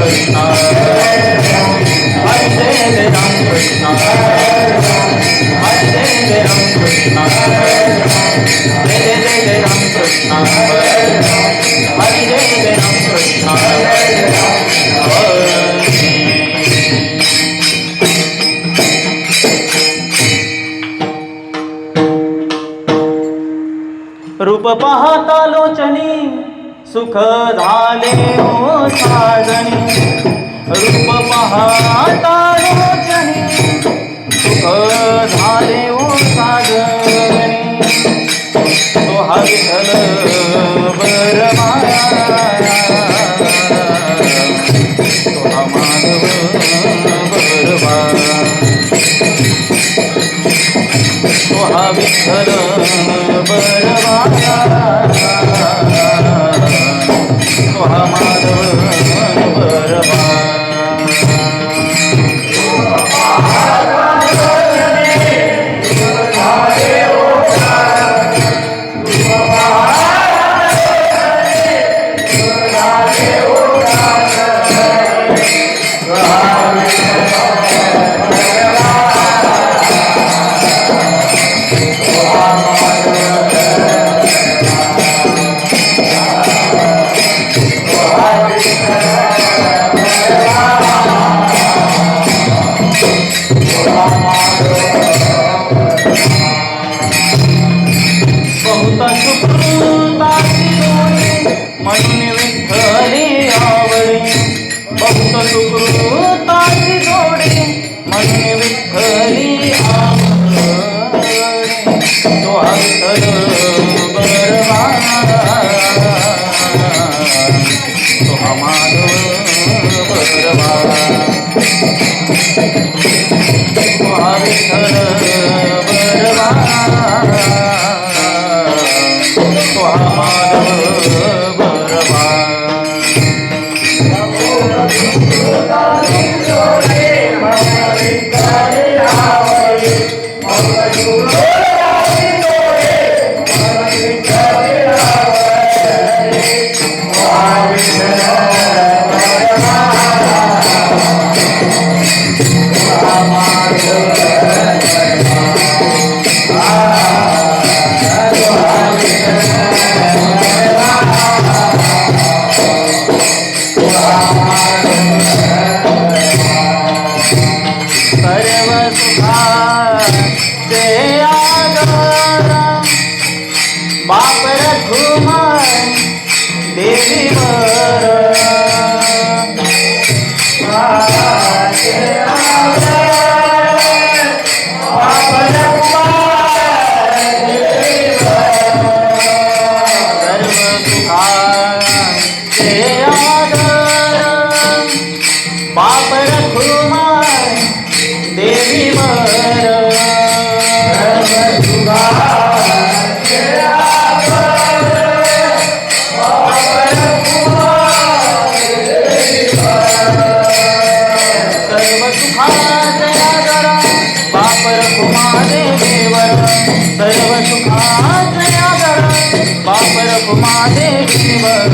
Krishna, Hare Ram Krishna, Hare Ram Krishna, Hare Ram Krishna, Hare Ram Krishna, रूप पाहता लोचनी सुख झाले ओ साजनी, रूप पाहता लोचनी सुख झाले ओ साजनी, तो हा विठ्ठल बरमाया, तो हा माधव बरवा, तो हा विठ्ठल बरवाया, तो हा माधव बरवा. बहुत सुकृताची जोडी म्हणून विठ्ठली आवडी, बहुत सुकृताची जोडी म्हणून विठ्ठली आवडी, तो हा विठ्ठल बरवा, तो हा माधव बरवा, तो हा विठ्ठल बरवा, तो हा माधव बरवा. सर्व सुखाचे आधार बाप रघुमान देवीवर, बाप रघुमान देवीवर, सर्व सुखाचे आधार बाप रघुमादेवीवर, सर्व सुखाचे आधार बाप रघुमादेवीवर,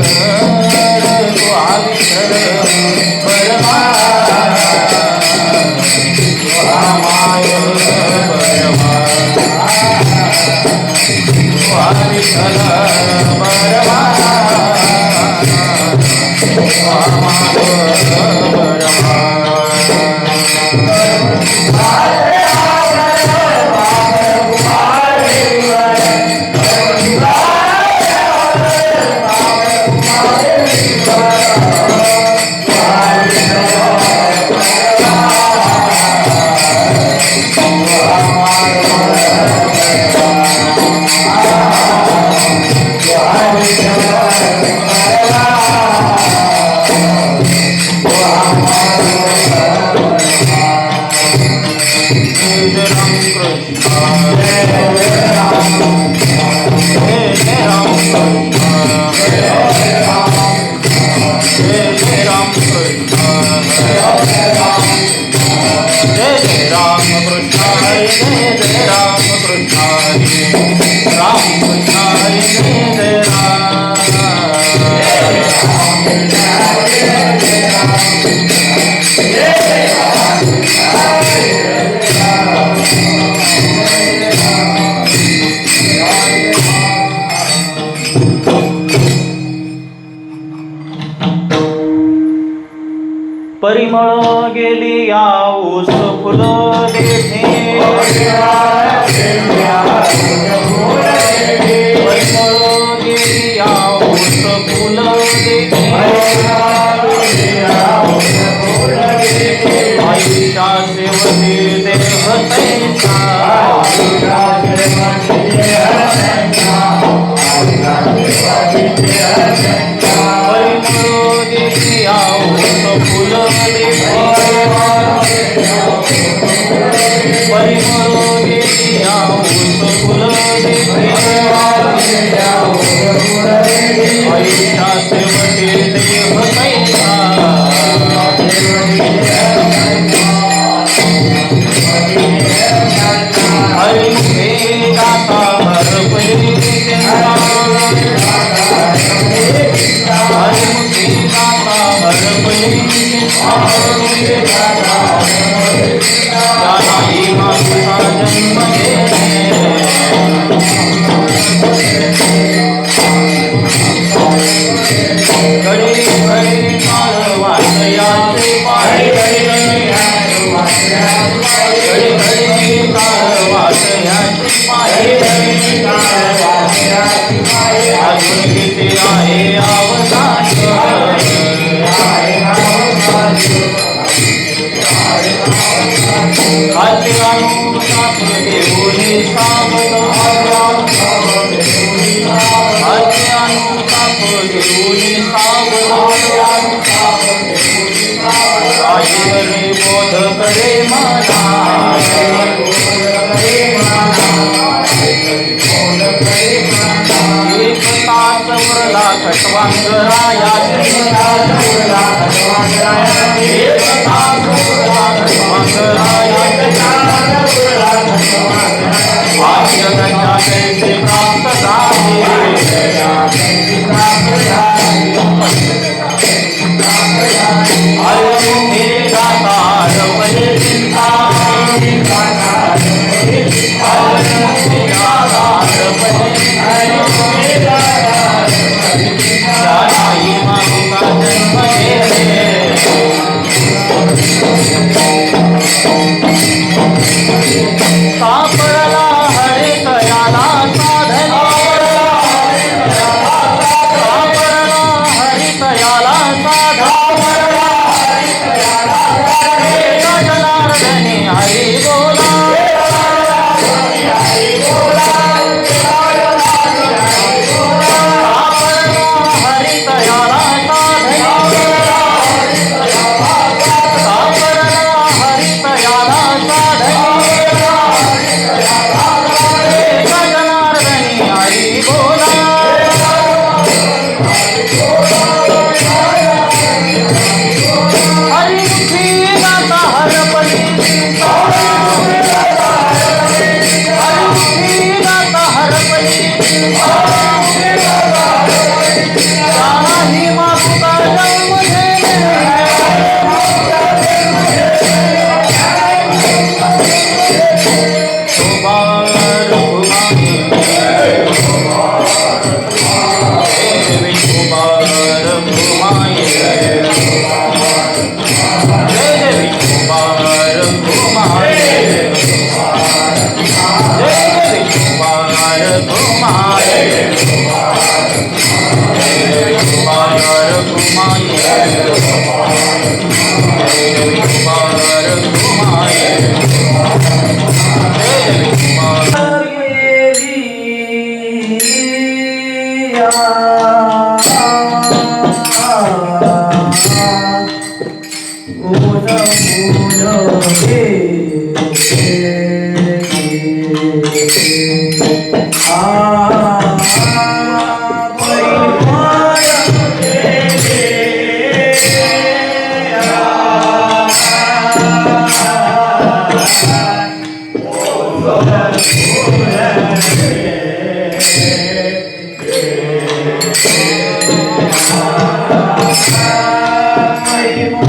तो हा विठ्ठल बरवा, तो हा माधव बरवा, तो हा विठ्ठल बरवा, तो हा माधव बरवा. परिमळ गेली या ऊस फुल देठे परिमळ गेली या ऊस फुल देठे आयुष्या सेवते देह तैसा परिमळ गेली या ऊस फुल परिमळ गेली या ऊस फुल आयुष्या सेवते देह तैसा हरिमुखे गाता हरपली हरिमुखे गाता हरपली जानाई माता जन्म घडी घडी माळ वाटयाचे पाय घडी घडी काळ वाटयाचे पाय अजून किती आहे अवकाश खाली आणून टाक देऊनी सावध खाली आणून टाक देऊनी सावध काहीतरी बोध करे मला एक तास वरला खटवांगराया एक तास वरला खटवांगराया भाग्यगंजा कैसे प्राप्त हरिमुखे गाता हरपले चिंता हरिमुखे गाता हरपले जानाई माता जन्म सापडला हरे कयाला साधना सापडला हरि कयाला साधना जनार्दने हरि बोला हरि कयाला Hare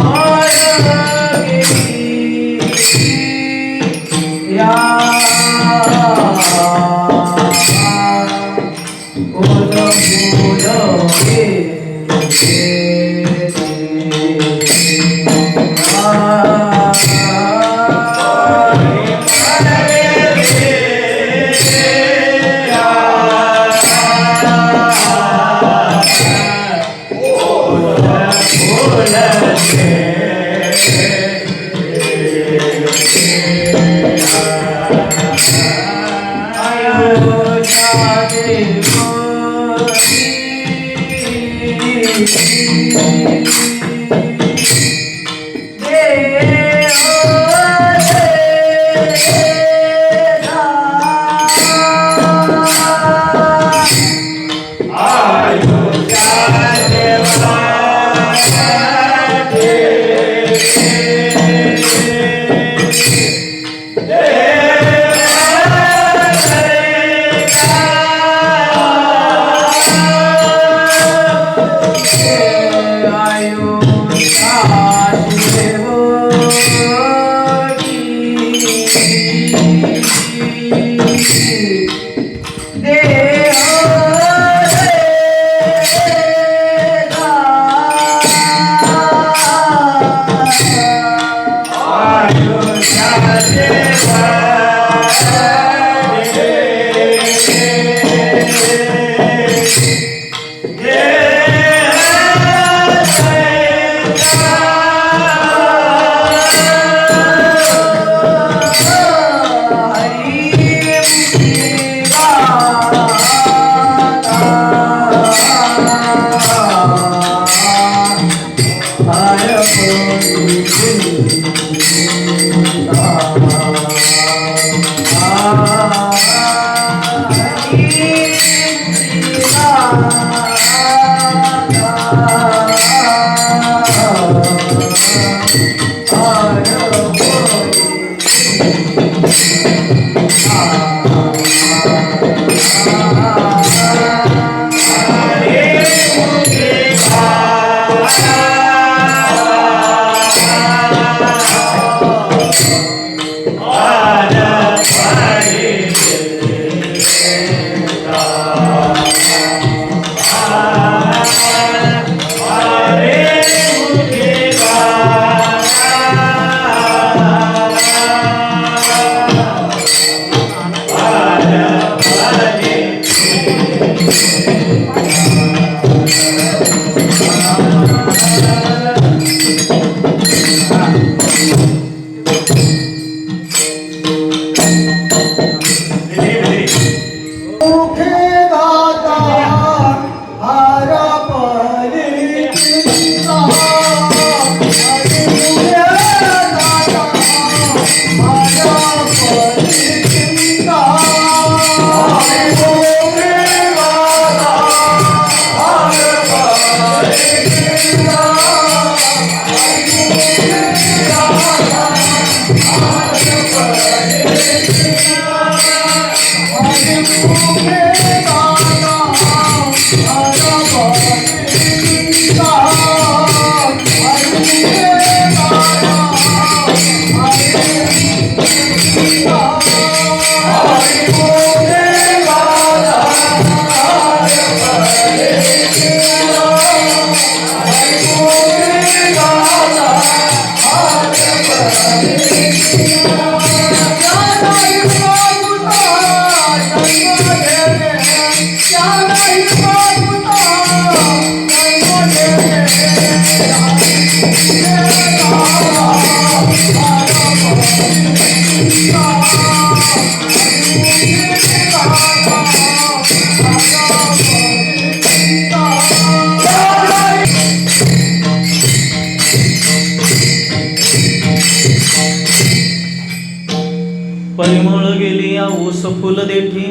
परिमळ गेली या ऊस फुल देठी.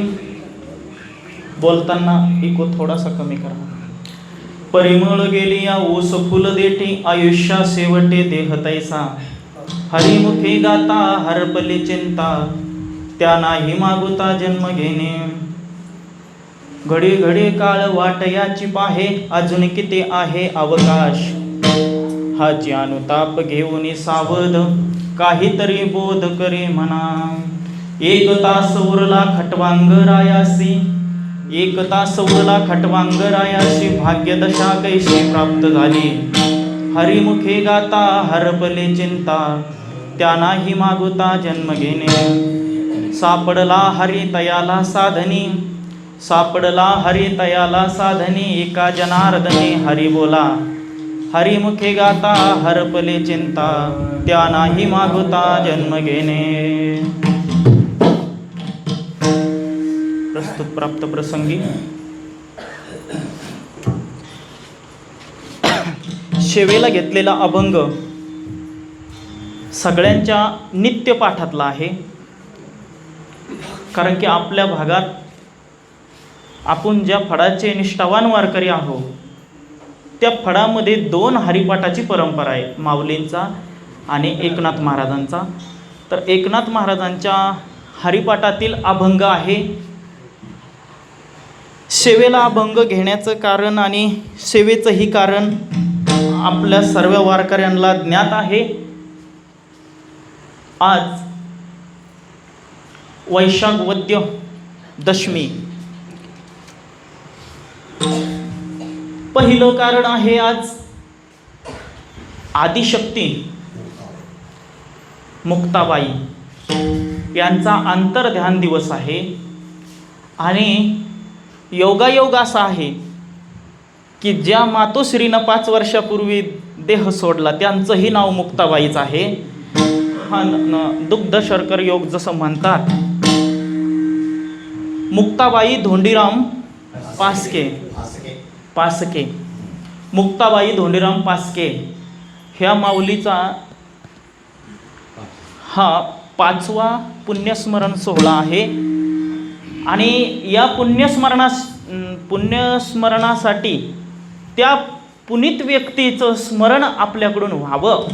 बोलताना इको थोडासा कमी करा. परिमळ गेली या ऊस फुल देठी, आयुष्या शेवटे देह तैसा. हरिमुखी गाता हरपली चिंता, त्या नाही मागुता जन्म घेणे. घडी घडी काळ वाट याची पाहे, अजून किती आहे अवकाश. हाची अनुताप घेऊन सावध, काहीतरी बोध करे म्हणा. एक तास उरला खटवांगरायासी, एक तास उरला खटवांगरायासी. भाग्यदशा कैशी प्राप्त झाली, हरिमुखे गाता हरपले चिंता. त्या नाही मागुता जन्म घेणे. सापडला हरी तयाला साधनी, सापडला हरी तयाला साधनी. एका जनार्दनी हरी बोला, हरिमुखे गाता हरपले चिंता. त्या नाही मागुता जन्म घेणे. प्रस्तुत प्राप्त प्रसंगी शेवेला घेतलेला अभंग सगळ्यांच्या नित्य पाठातला आहे. कारण की आपल्या भागात आपण ज्या फडाचे निष्ठावान वारकरी आहोत, त्या फडामध्ये 2 हरिपाठाची परंपरा आहे, माऊलींचा आणि एकनाथ महाराजांचा. तर एकनाथ महाराजांच्या हरिपाठातील अभंग आहे. सेवेला अभंग घेण्याचं कारण आणि सेवेचंही कारण आपल्या सर्व वारकऱ्यांना ज्ञात आहे. आज वैशाख वद्य दशमी. पहिलं कारण आहे, आज आदिशक्ती मुक्ताबाई यांचा अंतर्ध्यान दिवस आहे. आणि योगायोग असा आहे की ज्या मातोश्रीनं 5 वर्षापूर्वी देह सोडला त्यांचंही नाव मुक्ताबाईच आहे. हा दुग्ध शर्कर योग जसं म्हणतात. मुक्ताबाई धोंडीराम पासके, मुक्ताबाई धोंडीराम पासके ह्या माऊलीचा हा 5वा पुण्यस्मरण सोहळा आहे आणि या पुण्यस्मरणासाठी त्या पुनीत व्यक्तीचं स्मरण आपल्याकडून व्हावं,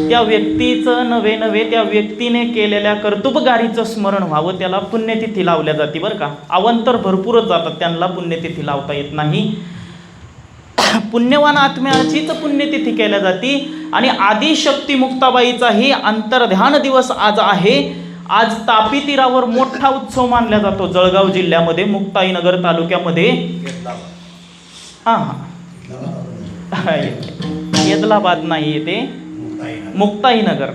त्या व्यक्तीचं नवे त्या व्यक्तीने केलेल्या कर्तुबगारीचं स्मरण व्हावं, त्याला पुण्यतिथी लावल्या जाते बरं का. अवांतर भरपूरच जातात, त्यांना पुण्यतिथी लावता येत नाही. पुण्यवान आत्म्याचीच पुण्यतिथी केल्या जाते. आणि आदिशक्ती मुक्ताबाईचाही अंतर्ध्यान दिवस आज आहे. आज तापी तीरावर मोठा उत्सव मानला जातो जळगाव जिल्ह्यामध्ये, मुक्ताईनगर तालुक्यामध्ये. येदलाबाद नाही, ते मुक्ताईनगर.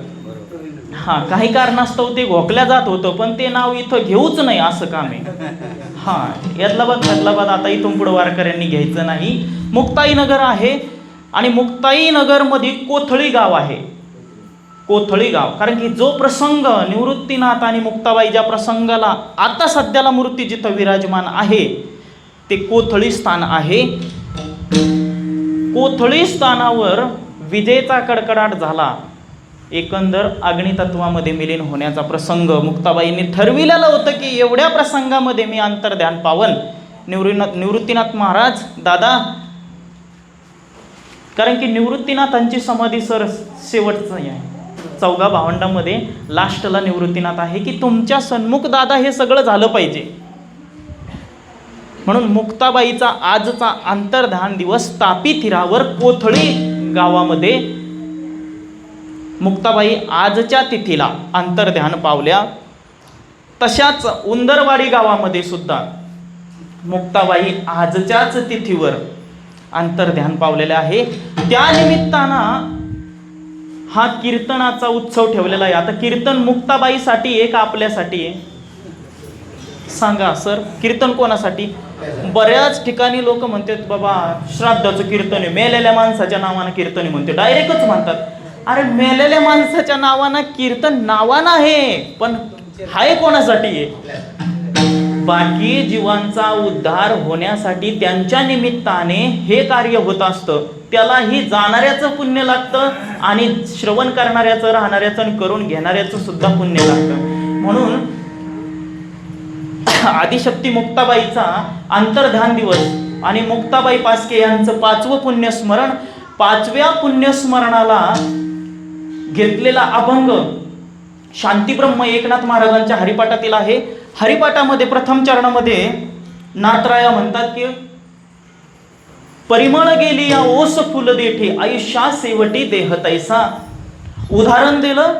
काही कारणास्तव ते घोकल्या जात होतं, पण ते नाव इथं घेऊच नाही असं काम आहे. येदलाबाद आता इथून पुढे वारकऱ्यांनी घ्यायचं नाही. मुक्ताईनगर आहे आणि मुक्ताईनगर मध्ये कोथळी गाव आहे. कोथळी गाव, कारण की जो प्रसंग निवृत्तीनाथ आणि मुक्ताबाई ज्या प्रसंगाला आता सध्याला मूर्ती जिथं विराजमान आहे ते कोथळी स्थान आहे. कोथळी स्थानावर विजेचा कडकडाट झाला. एकंदर अग्नितत्वामध्ये मिलीन होण्याचा प्रसंग मुक्ताबाईंनी ठरविलेलं होतं की एवढ्या प्रसंगामध्ये मी अंतर्ध्यान पावन. निवृत्तीनाथ महाराज दादा, कारण की निवृत्तीनाथांची समाधी शेवटचं आहे, 4 भावंडामध्ये लास्टला निवृत्तीनाथ आहे, की तुमच्या सन्मुख दादा हे सगळं झालं पाहिजे. म्हणून मुक्ताबाईचा आजचा अंतर्ध्यान दिवस तापी तीरावर कोथळी गावामध्ये मुक्ताबाई आजच्या तिथीला अंतर्ध्यान पावल्या. तशाच उंदरवाडी गावामध्ये सुद्धा मुक्ताबाई आजच्याच तिथीवर अंतर्ध्यान पावलेले आहे. त्या निमित्तानं हा कीर्तनाचा उत्सव ठेवलेला आहे. आता कीर्तन मुक्ताबाईसाठी आहे का आपल्यासाठी आहे? सांगा सर, कीर्तन कोणासाठी? बऱ्याच ठिकाणी लोक म्हणतात बाबा श्राद्धाचं कीर्तन आहे, मेलेल्या माणसाच्या नावानं कीर्तन आहे म्हणते, डायरेक्टच म्हणतात. अरे मेलेल्या माणसाच्या नावानं कीर्तन नावानं आहे, पण हाय कोणासाठी आहे? बाकी जीवांचा उद्धार होण्यासाठी त्यांच्या निमित्ताने हे कार्य होत असतं. त्यालाही जाणाऱ्याचं पुण्य लागतं आणि श्रवण करणाऱ्याचं, राहणाऱ्याचं आणि करून घेणाऱ्याचं सुद्धा पुण्य लागतं. म्हणून आदिशक्ती मुक्ताबाईचा अंतर्ध्यान दिवस आणि मुक्ताबाई पास्के यांचं 5वं पुण्यस्मरण, 5व्या पुण्यस्मरणाला घेतलेला अभंग शांतीब्रह्म एकनाथ महाराजांच्या हरिपाठातील आहे. हरिपाठामध्ये प्रथम चरणामध्ये नाथराया म्हणतात की परिमळ गेली या ओस फुल देठे आयुष्या सेवटी देह तैसा. उदाहरण दिलं,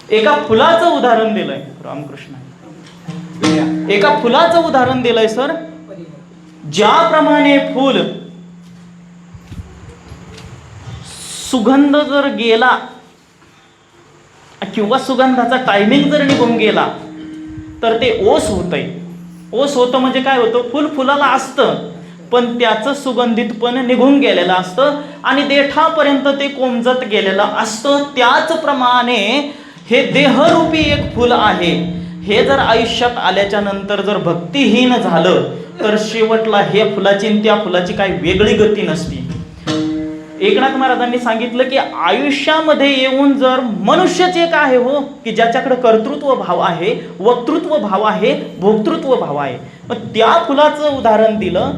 एका फुलाचं उदाहरण दिलंय. रामकृष्ण, एका फुलाचं उदाहरण दिलंय सर. ज्याप्रमाणे फुल सुगंध जर गेला किंवा सुगंधाचा टायमिंग जर निघून गेला तर ते ओस होतंय. ओस होतं म्हणजे काय होतं? फुल फुलाला असतं पण त्याचं सुगंधितपण निघून गेलेलं असतं आणि देठापर्यंत ते कोमजत गेलेलं असतं. त्याचप्रमाणे हे देहरूपी एक फुल आहे. हे जर आयुष्यात आल्याच्या नंतर जर भक्तिहीन झालं तर शेवटला हे फुलाची आणि त्या फुलाची काही वेगळी गती नसती. एकनाथ महाराजांनी सांगितलं की आयुष्यामध्ये येऊन जर मनुष्यच एक आहे हो की ज्याच्याकडे कर्तृत्व भाव आहे, वक्तृत्व भाव आहे, भोक्तृत्व भाव आहे. मग त्या फुलाचं उदाहरण दिलं,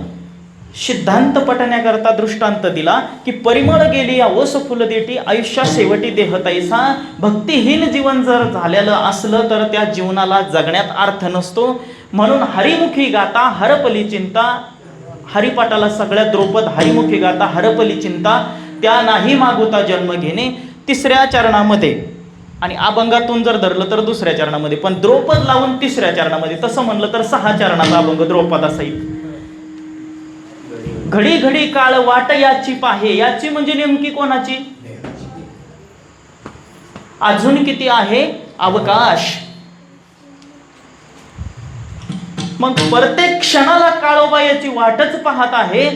सिद्धांत पटण्याकरता दृष्टांत दिला की परिमळ गेली या ओस फुल देठी आयुष्या शेवटी देह तैसा. भक्तिहीन जीवन जर झालेलं असलं तर त्या जीवनाला जगण्यात अर्थ नसतो. म्हणून हरिमुखी गाता हरपली चिंता. हरिपाठाला सगळ्यात द्रौपद हरिमुखी गाता हरपली चिंता, त्या नाही मागुता जन्म घेणे 3ऱ्या चरणामध्ये, आणि अभंगातून जर धरलं तर 2ऱ्या चरणामध्ये, पण द्रौपद लावून 3ऱ्या चरणामध्ये. तसं म्हणलं तर 6 चरणाचा अभंग द्रौपदासहित. घडी घडी काळ वाट याची पाहे. याची म्हणजे नेमकी कोणाची? अजून किती आहे अवकाश. मग प्रत्येक क्षणाला काळोबा याची वाटच पाहत आहे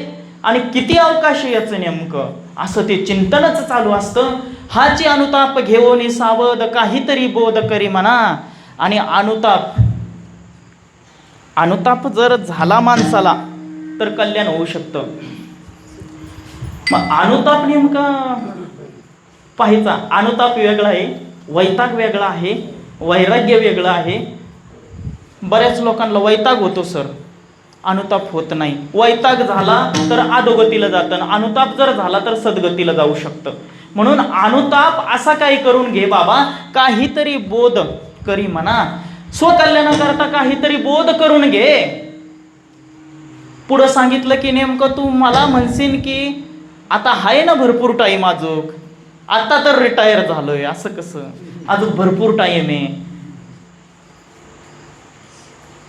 आणि किती अवकाश याचं नेमकं, असं ते चिंतनच चालू असतं. हाची अनुताप घेऊन सावध काहीतरी बोध करी म्हणा. आणि अनुताप जर झाला माणसाला तर कल्याण होऊ शकतं. मग अनुताप नेमका पाहायचा. अनुताप वेगळा आहे, वैताग वेगळा आहे, वैराग्य वेगळं आहे. बऱ्याच लोकांना वैताग होतो सर, अनुताप होत नाही. वैताग झाला तर अधोगतीला जातं, अनुताप जर झाला तर सद्गतीला जाऊ शकतं. म्हणून अनुताप असा काही करून घे बाबा, काहीतरी बोध करी म्हणा, स्वकल्याणाकरता काहीतरी बोध करून घे. पुढं सांगितलं की नेमकं तू मला म्हणशील की आता आहे ना भरपूर टाईम, अजून आता तर रिटायर झालोय, असं कसं, अजून भरपूर टाईम आहे.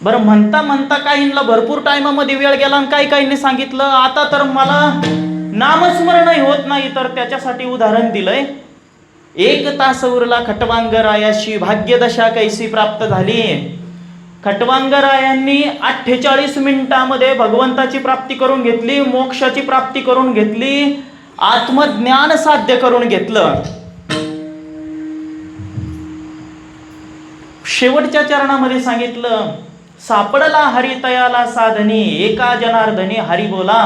बरं, म्हणता म्हणता काहींना भरपूर टाइमामध्ये वेळ गेला आणि काहींनी सांगितलं आता तर मला नामस्मरणही होत नाही, तर त्याच्यासाठी उदाहरण दिलंय. 1 तास उरला खटवांगरायाशी, भाग्यदशा कैसी प्राप्त झाली. खटवांगरायांनी 48 मिनिटांमध्ये भगवंताची प्राप्ती करून घेतली, मोक्षाची प्राप्ती करून घेतली, आत्मज्ञान साध्य करून घेतलं. शेवटच्या चरणामध्ये सांगितलं, सापडला हरितयाला साधनी, एका जनार्दनी हरी बोला.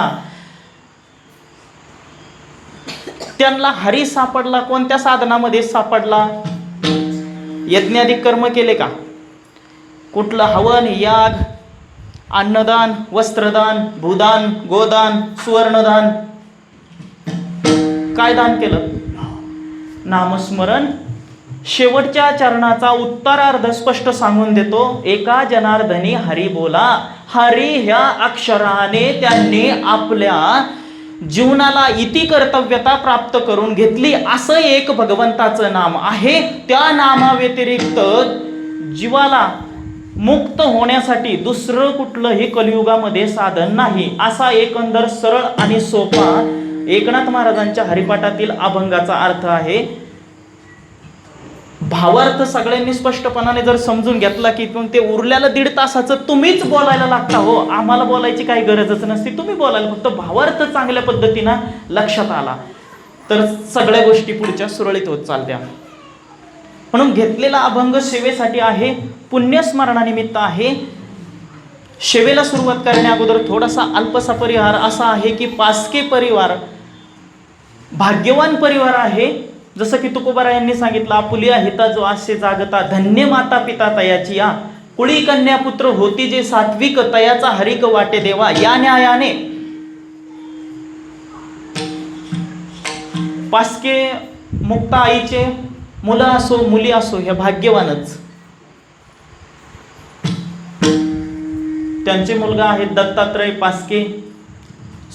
त्यांना हरी सापडला. कोणत्या साधनामध्ये सापडला? यज्ञाधिक कर्म केले का? कुठलं हवन, याग, अन्नदान, वस्त्रदान, भूदान, गोदान, सुवर्णदान, काय दान केलं? नामस्मरण. शेवटच्या चरणाचा उत्तरार्ध स्पष्ट सांगून देतो, एका जनार्दनी हरी बोला. हरी ह्या अक्षराने त्यांनी आपल्या जीवनाला इति कर्तव्यता प्राप्त करून घेतली. असं एक भगवंताचं नाम आहे. त्या नामाव्यतिरिक्त जीवाला मुक्त होण्यासाठी दुसरं कुठलंही कलियुगामध्ये साधन नाही. असा एकंदर सरळ आणि सोपा एकनाथ महाराजांच्या हरिपाठातील अभंगाचा अर्थ आहे. भावार्थ सगळ्यांनी स्पष्टपणाने जर समजून घेतला की ते उरल्याला 1.5 तासाचं तुम्हीच बोलायला लागता. हो, आम्हाला बोलायची काही गरजच नसते, तुम्ही बोलायला फक्त भावार्थ चांगल्या पद्धतीनं लक्षात आला तर सगळ्या गोष्टी पुढच्या सुरळीत होत चालत्या. म्हणून घेतलेला अभंग सेवेसाठी आहे, पुण्यस्मरणानिमित्त आहे. सेवेला सुरुवात करण्या अगोदर थोडासा अल्पसा परिहार असा आहे की पास्के परिवार भाग्यवान परिवार आहे. जसं की तुकोबारायांनी सांगितलं, आपुलिया हिता जो आसे जागता, धन्य माता पिता तयाची या, कुळी कन्या पुत्र होती जे सात्विक, तयाचा हरिक वाटे देवा. या न्यायाने पास्के मुक्ता आईचे मुलं असो मुली असो हे भाग्यवानच. त्यांचे मुलगा आहेत दत्तात्रय पास्के,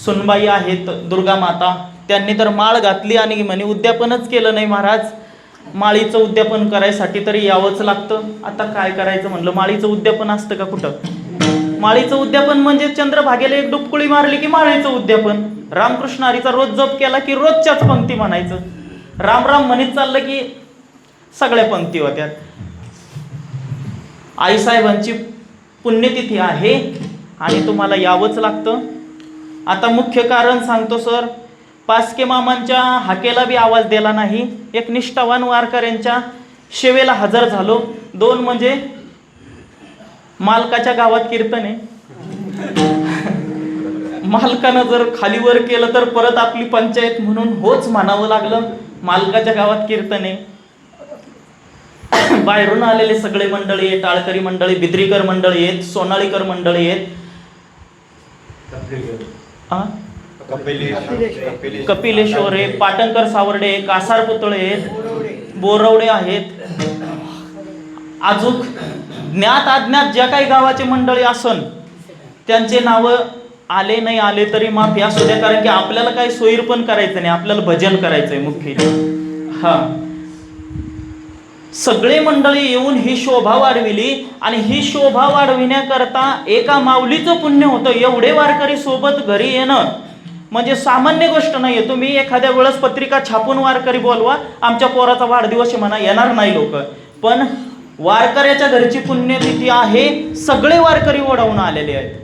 सुनबाई आहेत दुर्गा माता. त्यांनी तर माळ घातली आणि म्हणे उद्यापनच केलं नाही महाराज, माळीचं उद्यापन करायसाठी तरी यावंच लागतं. आता काय करायचं म्हणलं, माळीचं उद्यापन असतं का कुठं? माळीचं उद्यापन म्हणजे चंद्रभागेला एक डुबकुळी मारली की माळीचं उद्यापन. रामकृष्ण हरीचा रोज जप केला की रोजच्याच पंक्ती म्हणायचं. राम राम म्हणत चाललं की सगळ्या पंक्ती होत्या. आईसाहेबांची पुण्यतिथी आहे आणि तुम्हाला यावंच लागतं. आता मुख्य कारण सांगतो सर, पास्के मामांच्या हाकेला बी आवाज दिला नाही. एक निष्ठावान वारकऱ्यांच्या सेवेला हजर झालो. 2 म्हणजे मालकाच्या गावात कीर्तन आहे. मालकानं जर खालीवर केलं तर परत आपली पंचायत म्हणून होच म्हणावं लागलं. मालकाच्या गावात कीर्तन आहे. बाहेरून आलेले सगळे मंडळी आहेत, टाळकरी मंडळी, बिद्रीकर मंडळी आहेत, सोनाळीकर मंडळी आहेत, कपिलेश्वर आहे, पाटणकर सावर्डे, कासार पुतळे आहेत, बोरवडे आहेत. अजून ज्ञात अज्ञात ज्या काही गावाचे मंडळी असन त्यांचे नावं आले नाही आले तरी माफ या सुद्धा, कारण की आपल्याला काही सोयीर पण करायचं नाही, आपल्याला भजन करायचंय मुख्य. हा, सगळे मंडळी येऊन ही शोभा वाढविली आणि ही शोभा वाढविण्याकरता एका माऊलीचं पुण्य होतं. एवढे वारकरी सोबत घरी येणं म्हणजे सामान्य गोष्ट नाहीये. तुम्ही एखाद्या वेळेस पत्रिका छापून वारकरी बोलवा, आमच्या पोराचा वाढदिवस म्हणा, येणार नाही लोक. पण वारकऱ्याच्या घरची पुण्यतिथी आहे, सगळे वारकरी ओढवून आलेले आहेत.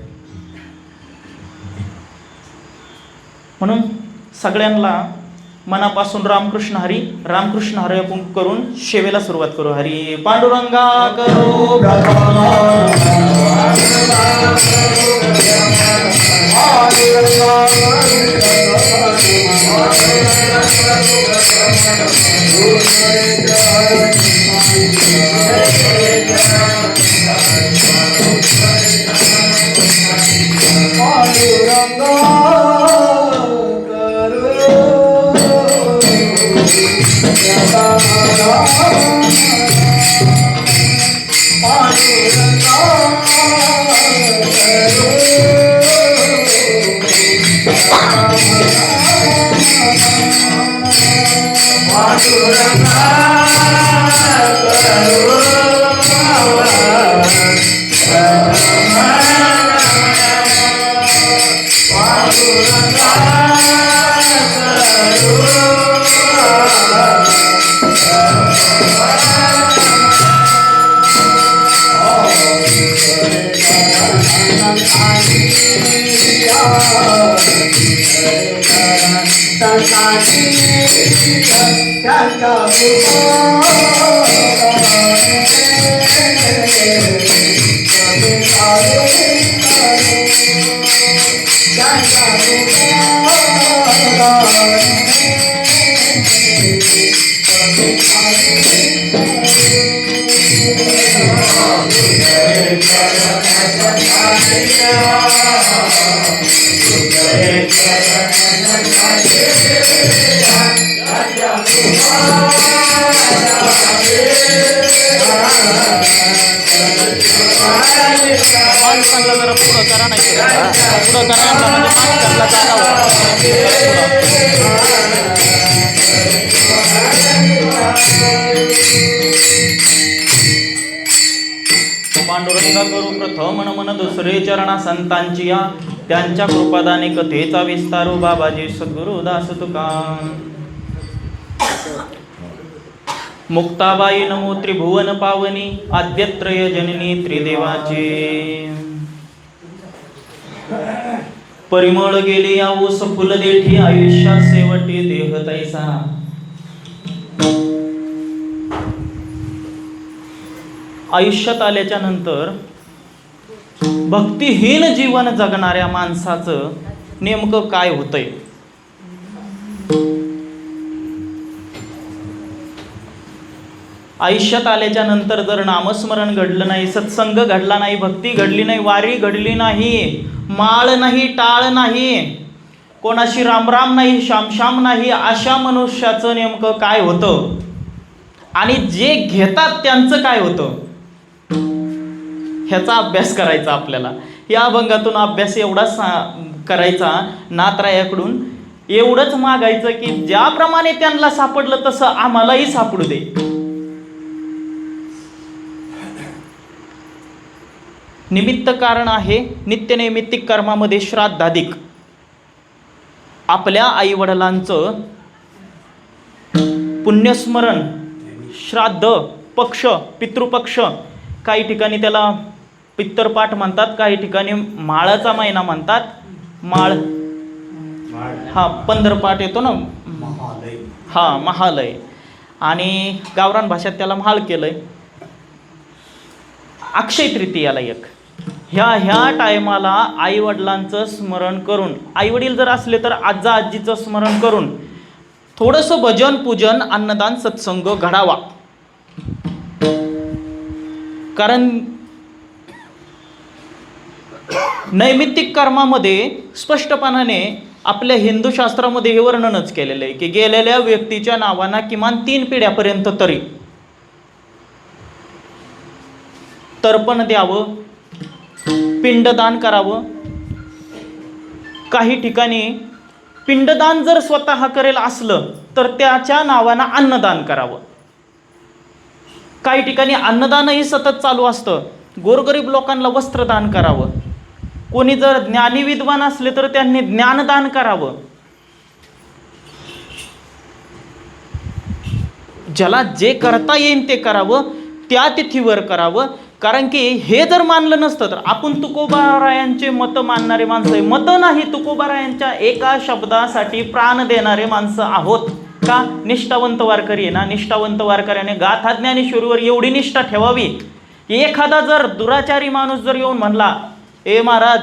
म्हणून सगळ्यांना मनापासून रामकृष्ण हरी रामकृष्ण हरी करून सेवेला सुरुवात करू. हरी पांडुरंगा करो माणसांना जरा पुढं करा, नाही पुढं करा म्हणजे माणसांना जागा पांडुरंगा करू प्रथम मन दुसरे चरणा संतांची या त्यांच्या कृपादाने कथेचा विस्तारो बाबाजी सद्गुरु दास तुका मुक्ताबाई नमो त्रिभुवन पावनी आद्यत्रय जननी त्रिदेवाचे परिमळ गेले या ऊस फुल देठी आयुष्यात शेवटी देह तैसा आयुष्यात आल्याच्या नंतर भक्तिहीन जीवन जगणाऱ्या माणसाचं नेमकं काय होतंय? आयुष्यात आल्याच्या नंतर जर नामस्मरण घडलं नाही, सत्संग घडला नाही, भक्ती घडली नाही, वारी घडली नाही, माळ नाही, टाळ नाही, कोणाशी रामराम नाही, श्यामश्याम नाही, अशा मनुष्याचं नेमकं काय होतं? आणि जे घेतात त्यांचं काय होतं? ह्याचा अभ्यास करायचा आपल्याला. या अभंगातून अभ्यास एवढाच करायचा नाथरायाकडून, एवढंच मागायचं की ज्याप्रमाणे त्यांना सापडलं तसं आम्हालाही सापडू दे. निमित्त कारण आहे. नित्यनैमित्तिक कर्मामध्ये श्राद्धाधिक आपल्या आईवडिलांचं पुण्यस्मरण, श्राद्ध, पक्ष, पितृपक्ष, काही ठिकाणी त्याला पित्तरपाठ म्हणतात, काही ठिकाणी माळाचा महिना म्हणतात. माळ हा पंधरपाठ येतो ना, हा महालय, आणि गावरान भाषेत त्याला म्हाळ केलंय. अक्षय तृतीयाला एक ह्या टायमाला आई वडिलांचं स्मरण करून, आई वडील जर असले तर आजा आजीचं स्मरण करून थोडंसं भजन, पूजन, अन्नदान, सत्संग घडावा. कारण नैमित्तिक कर्मामध्ये स्पष्टपणाने आपल्या हिंदू शास्त्रामध्ये हे वर्णनच केलेलं आहे की गेलेल्या व्यक्तीच्या नावाना किमान 3 पिढ्यापर्यंत तरी तर्पण द्यावं, पिंडदान करावं. काही ठिकाणी पिंडदान जर स्वतः करेल असलं तर त्याच्या नावानं अन्नदान करावं. काही ठिकाणी अन्नदानही सतत चालू असतं. गोरगरीब लोकांना वस्त्रदान करावं. कोणी जर ज्ञानी विद्वान असले तर त्यांनी ज्ञानदान करावं. ज्याला जे करता येईल ते करावं, त्या तिथीवर करावं. कारण की हे जर मानलं नसतं तर आपण तुकोबारायांचे मतं मानणारे माणसं आहे. मतं नाही, तुकोबारायांच्या एका शब्दासाठी प्राण देणारे माणसं आहोत. का? निष्ठावंत वारकरी आहे ना. निष्ठावंत वारकऱ्याने गाथा ज्ञानेश्वरीवर एवढी निष्ठा ठेवावी. एखादा जर दुराचारी माणूस जर येऊन म्हणला ए महाराज,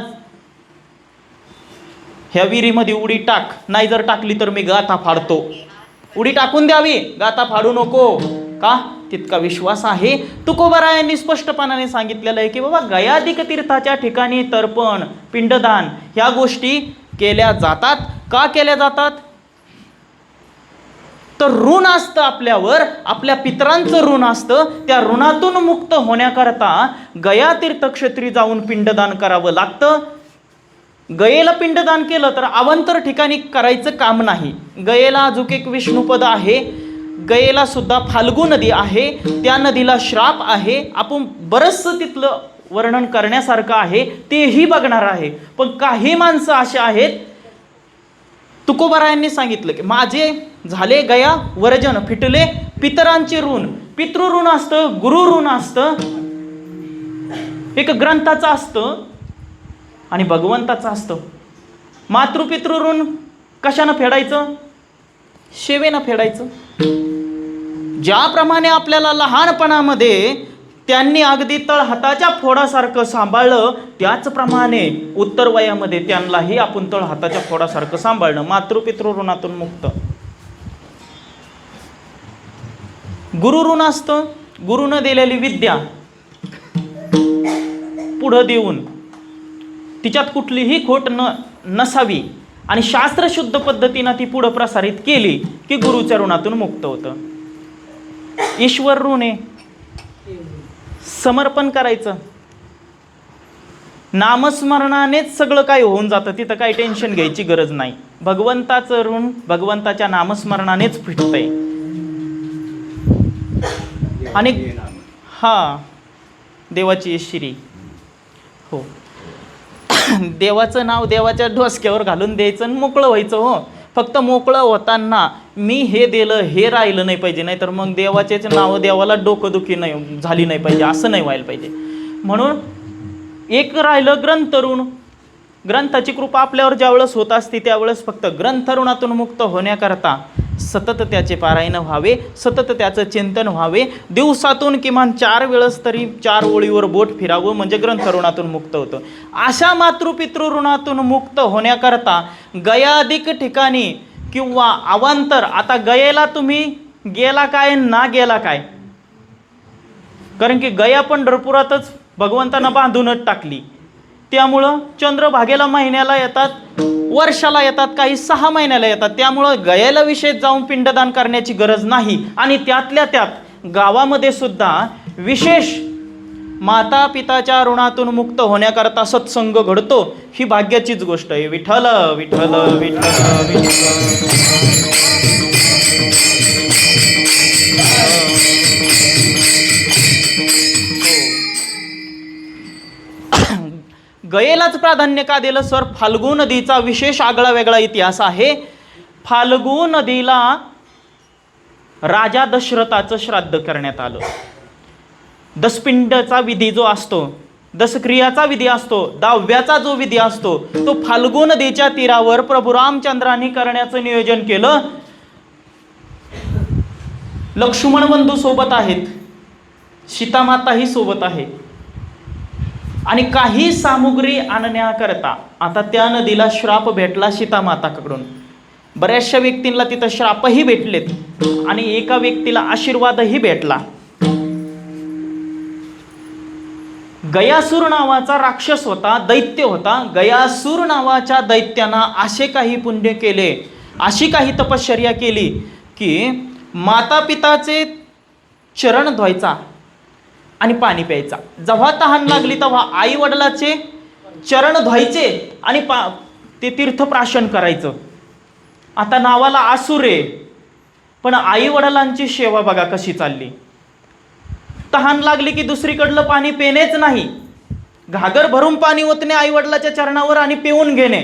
ह्या विहिरीमध्ये उडी टाक, नाही जर टाकली तर मी गाथा फाडतो. उडी टाकून द्यावी, गाथा फाडू नको. का? तितका विश्वास आहे. तुकोबारायांनी स्पष्टपणाने सांगितलेलं आहे की बाबा गयाधिक तीर्थाच्या ठिकाणी तर्पण, पिंडदान ह्या गोष्टी केल्या जातात. का केल्या जातात? तर ऋण असतं आपल्यावर, आपल्या पितरांचं ऋण असतं. त्या ऋणातून मुक्त होण्याकरता गया तीर्थक्षेत्री जाऊन पिंडदान करावं लागतं. गयेला पिंडदान केलं तर अवांतर ठिकाणी करायचं काम नाही. गयेला अजून एक विष्णुपद आहे. गयेला सुद्धा फाल्गू नदी आहे. त्या नदीला श्राप आहे. आपण बरंचसं तिथलं वर्णन करण्यासारखं आहे, तेही बघणार आहे. पण काही माणसं अशी आहेत, तुकोबारायांनी सांगितलं की माझे झाले गया वर्जन, फिटले पितरांचे ऋण. पितृऋण असतं, गुरु ऋण असतं, एक ग्रंथाचं असतं आणि भगवंताचं असतं. मातृपितृ ऋण कशानं फेडायचं? सेवेनं फेडायचं. ज्याप्रमाणे आपल्याला लहानपणामध्ये त्यांनी अगदी तळहाताच्या फोडासारखं सांभाळलं, त्याचप्रमाणे उत्तर वयामध्ये त्यांनाही आपण तळहाताच्या फोडासारखं सांभाळणं. मातृपितृ ऋणातून मुक्त. गुरु ऋण असतं, गुरुनं दिलेली विद्या पुढं देऊन तिच्यात कुठलीही खोट नसावी आणि शास्त्रशुद्ध पद्धतीनं ती पुढं प्रसारित केली की गुरुच्या ऋणातून मुक्त होतं. ईश्वर ऋण आहे, समर्पण करायचं. नामस्मरणानेच सगळं काही होऊन जातं, तिथं काही टेन्शन घ्यायची गरज नाही. भगवंताचं ऋण भगवंताच्या नामस्मरणानेच फिटतंय. आणि देवाची श्री, हो, देवाचं नाव देवाच्या डोसक्यावर घालून द्यायचं आणि मोकळं व्हायचं. हो, फक्त मोकळं होताना मी हे दिलं हे राहिलं नाही पाहिजे, नाहीतर मग देवाचेच नाव देवाला डोकंदुखी नाही झाली नाही पाहिजे, असं नाही व्हायला पाहिजे. म्हणून एक राहिलं ग्रंथ ऋण. ग्रंथाची कृपा आपल्यावर ज्यावेळेस होत असते त्यावेळेस फक्त ग्रंथ ऋणातून मुक्त होण्याकरता सतत त्याचे पारायण व्हावे, सतत त्याचं चिंतन व्हावे. दिवसातून किमान 4 वेळेस तरी 4 ओळीवर बोट फिरावं, म्हणजे ग्रंथ ऋणातून मुक्त होतं. अशा मातृपितृ ऋणातून मुक्त होण्याकरता गयाधिक ठिकाणी किंवा अवांतर, आता गयेला तुम्ही गेला काय ना गेला काय, कारण की गया पंढरपुरातच भगवंतांना बांधूनच टाकली. त्यामुळं चंद्रभागेला महिन्याला येतात, वर्षाला येतात, काही 6 महिन्याला येतात. त्यामुळं गयेला विशेष जाऊन पिंडदान करण्याची गरज नाही. आणि त्यातल्या त्यात गावामध्ये सुद्धा विशेष माता पिताच्या ऋणातून मुक्त होण्याकरता सत्संग घडतो. ही भाग्याचीच गोष्ट आहे. विठ्ठल विठ्ठल विठ्ठल विठ्ठल. गयेलाच प्राधान्य का दिलं सर? फाल्गू नदीचा विशेष आगळा वेगळा इतिहास आहे. फाल्गू नदीला राजा दशरथाचं श्राद्ध करण्यात आलं. दसपिंडचा विधी जो असतो, दसक्रियाचा विधी असतो, दहाव्याचा जो विधी असतो, तो फाल्गू नदीच्या तीरावर प्रभू रामचंद्रांनी करण्याचं नियोजन केलं. लक्ष्मण बंधू सोबत आहेत, सीतामाताही सोबत आहे. आणि काही सामुग्री आणण्याकरता आता त्या नदीला श्राप भेटला सीतामाताकडून. बऱ्याचशा व्यक्तींना तिथं श्रापही भेटलेत आणि एका व्यक्तीला आशीर्वादही भेटला. गयासूर नावाचा राक्षस होता, दैत्य होता. गयासूर नावाच्या दैत्यानं असे काही पुण्य केले, अशी काही तपश्चर्या केली की माता पिताचे चरण धुवायचा आणि पाणी प्यायचा. जेव्हा तहान लागली तेव्हा आई वडिलाचे चरण धुवायचे आणि ते तीर्थप्राशन करायचं. आता नावाला आसूर आहे, पण आई वडिलांची सेवा बघा कशी चालली. तहान लागली की दुसरीकडलं पाणी पिणेच नाही, घागर भरून पाणी ओतणे आई वडिलाच्या चरणावर आणि पिऊन घेणे.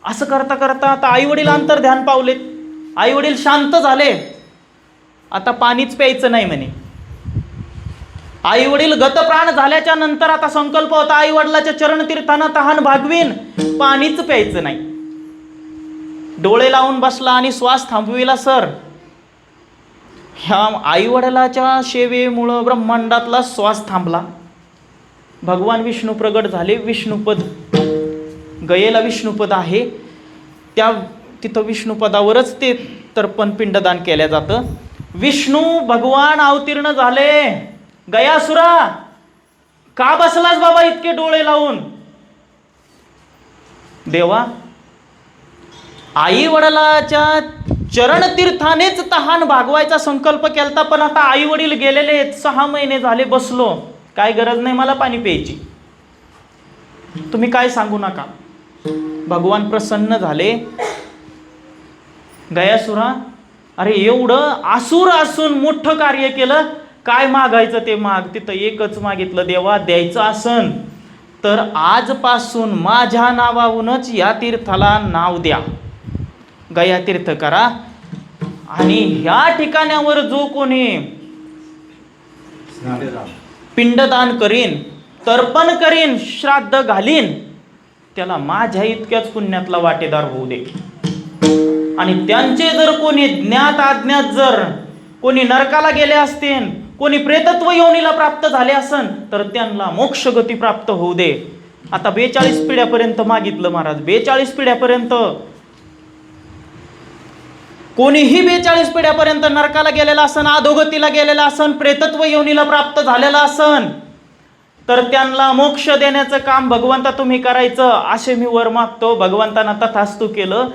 असं करता करता आता आई वडील अंतर्ध्यान पावलेत. आई वडील शांत झाले, आता पाणीच प्यायचं नाही म्हणे. आई वडील गतप्राण झाल्याच्या नंतर आता संकल्प होता आई वडिलाच्या चरणतीर्थानं तहान भागवीन, पाणीच प्यायचं नाही. डोळे लावून बसला आणि श्वास थांबविला. सर, ह्या आई वडिलाच्या सेवेमुळं ब्रह्मांडातला श्वास थांबला. भगवान विष्णू प्रगट झाले. विष्णुपद, गयेला विष्णुपद आहे, त्या तिथं विष्णुपदावरच ते तर्पण पिंडदान केल्या जातं. विष्णू भगवान अवतीर्ण झाले. गयासुरा, का बसलास बाबा इतके डोळे लावून? देवा, आई वडिलाच्या चरणतीर्थानेच तहान भागवायचा संकल्प केलता, पण आता आई वडील गेलेले 6 महिने झाले, बसलो, काय गरज नाही मला पाणी प्यायची, तुम्ही काय सांगू नका. भगवान प्रसन्न झाले. गयासुरा, अरे एवढं आसुर असून मोठं कार्य केलं, काय मागायचं ते माग. तिथं एकच मागितलं, देवा द्यायचं असन तर आजपासून माझ्या नावाहूनच या तीर्थाला नाव द्या, गया तीर्थ करा. आणि ह्या ठिकाणावर जो कोणी पिंडदान करीन, तर्पण करीन, श्राद्ध घालीन, त्याला माझ्या इतक्याच पुण्यातला वाटेदार होऊ दे. आणि त्यांचे जर कोणी ज्ञात अज्ञात जर कोणी नरकाला गेले असतील, कोणी प्रेतत्व योनीला प्राप्त झाले असन, तर त्यांना मोक्षगती प्राप्त होऊ दे. आता 42 पिढ्यापर्यंत मागितलं महाराज, 42 पिढ्यापर्यंत. कोणीही 42 पिढ्यापर्यंत नरकाला गेलेला असन, अधोगतीला गेलेला असन, प्रेतत्व योनीला प्राप्त झालेला असन, तर त्यांना मोक्ष देण्याचं काम भगवंता तुम्ही करायचं, असे मी वर मागतो. भगवंतांना तथास्तु केलं.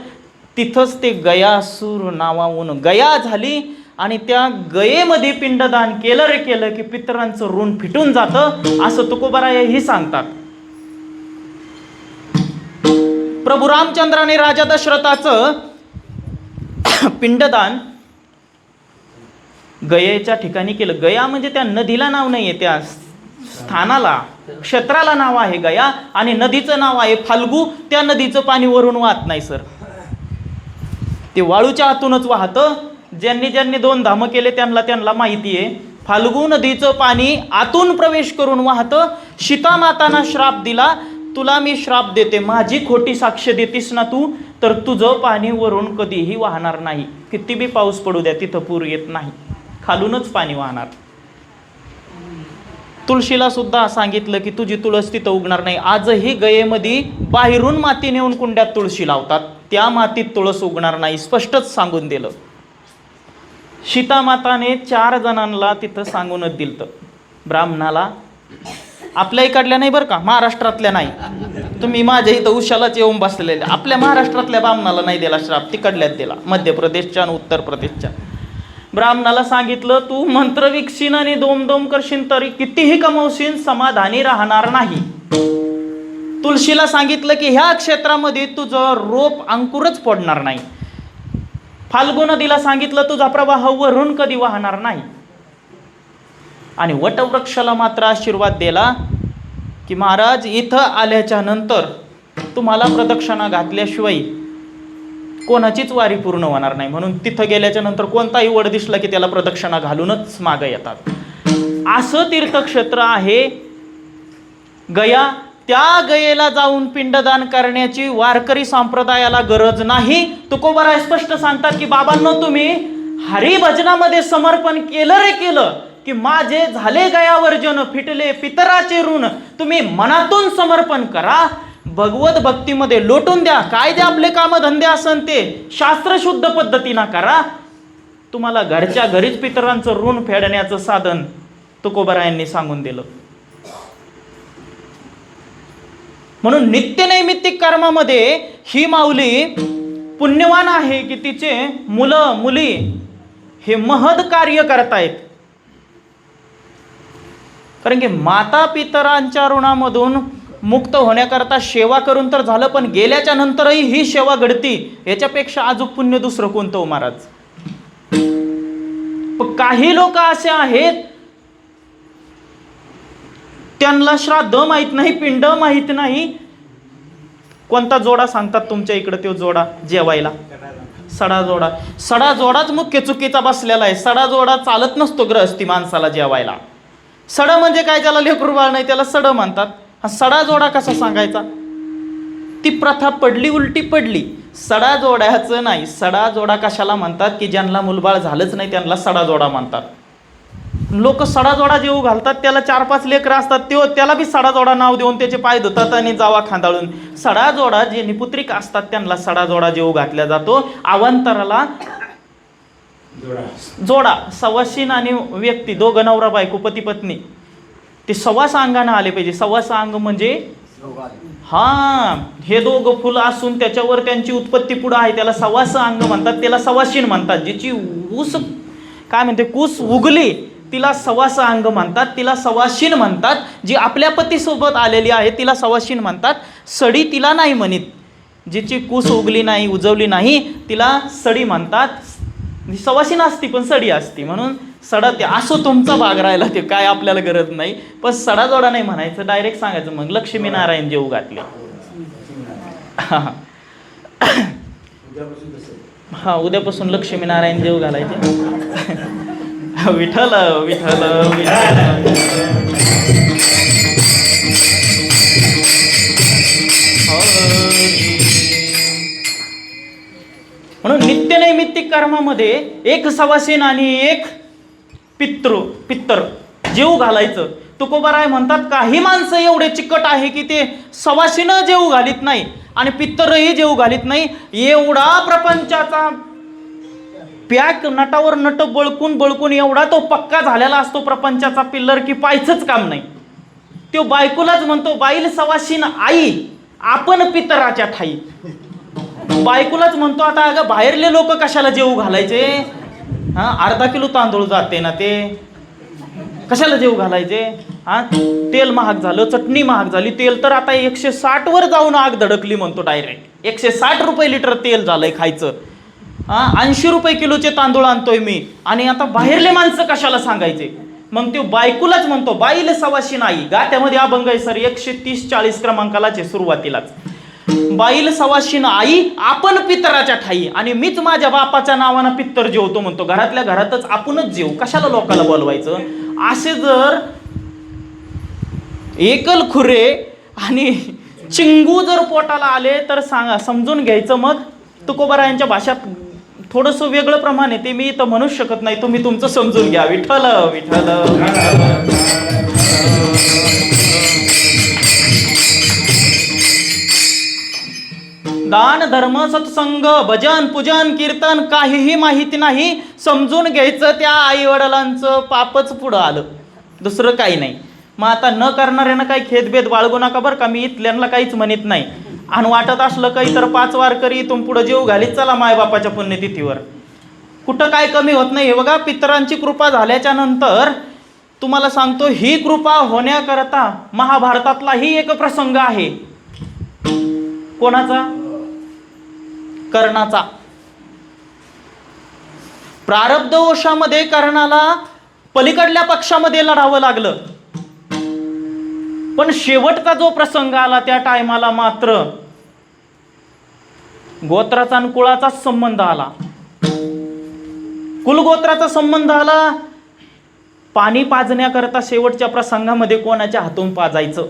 तिथंच ते गयासूर नावाहून गया झाली. आणि त्या गयेमध्ये पिंडदान केलं रे केलं की पितरांचं ऋण फिटून जातं, असं तुकोबारायही सांगतात. प्रभू रामचंद्राने राजा दशरथाचं पिंडदान गयेच्या ठिकाणी केलं. गया म्हणजे त्या नदीला नाव नाहीये, त्या स्थानाला, क्षेत्राला नाव आहे गया. आणि नदीचं नाव आहे फाल्गू. त्या नदीचं पाणी वरून वाहत नाही सर, ते वाळूच्या आतूनच वाहतं. ज्यांनी ज्यांनी 2 धाम केले त्यांना माहिती आहे. फाल्गू नदीचं पाणी आतून प्रवेश करून वाहतं. सीता मातांना श्राप दिला, तुला मी श्राप देते, माझी खोटी साक्ष देतीस ना तू, तर तुझं पाणी वरून कधीही वाहणार नाही. किती बी पाऊस पडू द्या, तिथं पूर येत नाही, खालूनच पाणी वाहणार. तुळशीला सुद्धा सांगितलं की तुझी तुळस तिथं उगणार नाही. आजही गयेमध्ये बाहेरून माती नेऊन कुंड्यात तुळशी लावतात, त्या मातीत तुळस उगणार नाही, स्पष्टच सांगून दिलं. सीतामाताने 4 जणांना तिथं सांगूनच दिलं. ब्राह्मणाला, आपल्या इकडल्या नाही बरं का, महाराष्ट्रातल्या नाही, तुम्ही माझ्या इथं उशालाच येऊन बसलेले, आपल्या महाराष्ट्रातल्या ब्राह्मणाला नाही दिला श्राप, तिकडल्यात दिला, मध्य प्रदेशच्या आणि उत्तर प्रदेशच्या. ब्राह्मणाला सांगितलं, तू मंत्र विकशीन आणि दोम करशील तरी कितीही कमवशील, समाधानी राहणार नाही. तुळशीला सांगितलं की ह्या क्षेत्रामध्ये तुझं रोप अंकुरच पडणार नाही. फाल्गू नदीला सांगितलं तुझा प्रवाह वरून कधी वाहणार नाही. आणि वटवृक्षाला मात्र आशीर्वाद दिला की महाराज इथं आल्याच्या नंतर तुम्हाला प्रदक्षिणा घातल्याशिवाय कोणाचीच वारी पूर्ण होणार नाही. म्हणून तिथं गेल्याच्या नंतर कोणताही वड दिसला की त्याला प्रदक्षिणा घालूनच मागं येतात. असं तीर्थक्षेत्र आहे गया. त्या गयेला जाऊन पिंडदान करण्याची वारकरी संप्रदायाला गरज नाही. तुकोबाराय स्पष्ट सांगतात की बाबांनो, तुम्ही हरिभजनामध्ये समर्पण केलं रे केलं की माझे झाले गयावर्जन, फिटले पितराचे ऋण. तुम्ही मनातून समर्पण करा, भगवत भक्तीमध्ये लोटून द्या. काय जे आपले कामधंदे असन ते शास्त्रशुद्ध पद्धतीनं करा. तुम्हाला घरच्या घरीच पितरांचं ऋण फेडण्याचं साधन तुकोबारायांनी सांगून दिलं. म्हणून नित्यनैमित्तिक कर्मामध्ये ही माऊली पुण्यवान आहे की तिचे मुलं मुली हे महद कार्य करतायत. कारण की माता पितरांच्या ऋणामधून मुक्त होण्याकरता सेवा करून तर झालं, पण गेल्याच्या नंतरही ही सेवा घडती. याच्यापेक्षा अजून पुण्य दुसरं कोणतं हो महाराज? पण काही लोक असे आहेत त्यांना श्राद्ध माहित नाही, पिंड माहित नाही. कोणता जोडा सांगतात तुमच्या इकडे? तो जोडा जेवायला सडा जोडा. सडा जोडाच मुख्य चुकीचा बसलेला आहे. सडा जोडा चालत नसतो गृहस्थी माणसाला जेवायला. सड म्हणजे काय? ज्याला लेकरू बाळ नाही त्याला सड म्हणतात. हा सडा जोडा कसा सांगायचा? ती प्रथा पडली, उलटी पडली. सडा जोड्याचं नाही. सडा जोडा कशाला म्हणतात? की ज्यांना मुलबाळ झालंच नाही त्यांना सडा जोडा म्हणतात. लोक सडाजोडा जेऊ घालतात, त्याला 4-5 लेकरं असतात, त्याला बी सडाजोडा नाव देऊन त्याचे पाय धुतात आणि जावा खांदाळून. सडाजोडा जे निपुत्रिक असतात त्यांना सडाजोडा जेऊ घातला जातो. अवांतराला जोडा, सवाशीन आणि व्यक्ती दोघं नवरा बायको पती पत्नी ते सवास अंगाने आले पाहिजे. सवास अंग म्हणजे हे दोघं फुलं असून त्याच्यावर त्यांची उत्पत्ती पुढे आहे, त्याला सवास अंग म्हणतात, त्याला सवाशीन म्हणतात. जिची ऊस काय म्हणते कूस उगली तिला सवास अंग म्हणतात, तिला सवाशीन म्हणतात. जी आपल्या पतीसोबत आलेली आहे तिला सवाशीन म्हणतात. सडी तिला नाही म्हणत, जिची कूस उगली नाही उजवली नाही तिला सडी म्हणतात. सवाशीन असती पण सडी असती म्हणून सडा. ते असो तुमचा भाग राहिला, ते काय आपल्याला गरज नाही, पण सडा जोडा नाही म्हणायचं, डायरेक्ट सांगायचं मग लक्ष्मीनारायण जेऊ घातले. उद्यापासून लक्ष्मीनारायण जेऊ घालायचे. विठ्ठल विठ्ठल म्हणून नित्यनैमित्तिक कर्मामध्ये एक सवासीन आणि एक पित्तर जेऊ घालायचं. तुकोबाराय म्हणतात काही माणसं एवढे चिकट आहे की ते सवासीन जेऊ घालीत नाही आणि पित्तरही जेऊ घालीत नाही. एवढा प्रपंचाचा पॅक नटावर नट बळकून एवढा तो पक्का झालेला असतो प्रपंचाचा पिल्लर की पायचंच काम नाही. तो बायकोलाच म्हणतो बाईल सवाशीन आई आपण पितराच्या ठाई. बायकोलाच म्हणतो आता अगं बाहेरले लोक कशाला जेऊ घालायचे, अर्धा किलो तांदूळ जाते ना, ते कशाला जेऊ घालायचे. तेल महाग झालं, चटणी महाग झाली, तेल तर आता 160 वर जाऊन आग धडकली म्हणतो. डायरेक्ट 160 रुपये लिटर तेल झालंय खायचं. 80 रुपये किलोचे तांदूळ आणतोय मी आणि आता बाहेरले माणसं कशाला सांगायचे. मग तो बायकोलाच म्हणतो बाईल सवाशीन आई. गात्यामध्ये अभंग आहे सर 130-40 क्रमांकालाच आहे सुरुवातीलाच. बाईल सवाशीन आई आपण पितराच्या ठाई आणि मीच माझ्या बापाच्या नावानं पित्तर जेवतो म्हणतो. घरातल्या घरातच आपणच जेव, कशाला लोकांना बोलवायचं. असे जर एकल खुरे आणि चिंगू जर पोटाला आले तर सांगा समजून घ्यायचं. मग तुकोबारायांच्या भाषात थोडंसं वेगळं प्रमाण आहे, ते मी इथं म्हणूच शकत नाही, तुम्ही तुमचं समजून घ्या. विठ्ठल विठ्ठल. दान धर्म सत्संग भजन पूजन कीर्तन काहीही माहिती नाही, समजून घ्यायचं त्या आई वडिलांचं पापच पुढं आलं, दुसरं काही नाही. मग आता न करणाऱ्यानं काही खेदभेद बाळगू नका बरं का, मी इथल्यांना काहीच म्हणत नाही. आणि वाटत असलं काही तर 5 वारकरी इथून पुढे जेव घालीत चला मायबापाच्या पुण्यतिथीवर, कुठं काय कमी होत नाही. हे बघा पितरांची कृपा झाल्याच्या नंतर तुम्हाला सांगतो ही कृपा होण्याकरता महाभारतातलाही एक प्रसंग आहे. कोणाचा? कर्णाचा. प्रारब्ध दोषामध्ये कर्णाला पलीकडल्या पक्षामध्ये लढावं लागलं, पण शेवटचा जो प्रसंग आला त्या टायमाला मात्र गोत्राचा आणि कुळाचा संबंध आला, कुलगोत्राचा संबंध आला. पाणी पाजण्याकरता शेवटच्या प्रसंगामध्ये कोणाच्या हातून पाजायचं,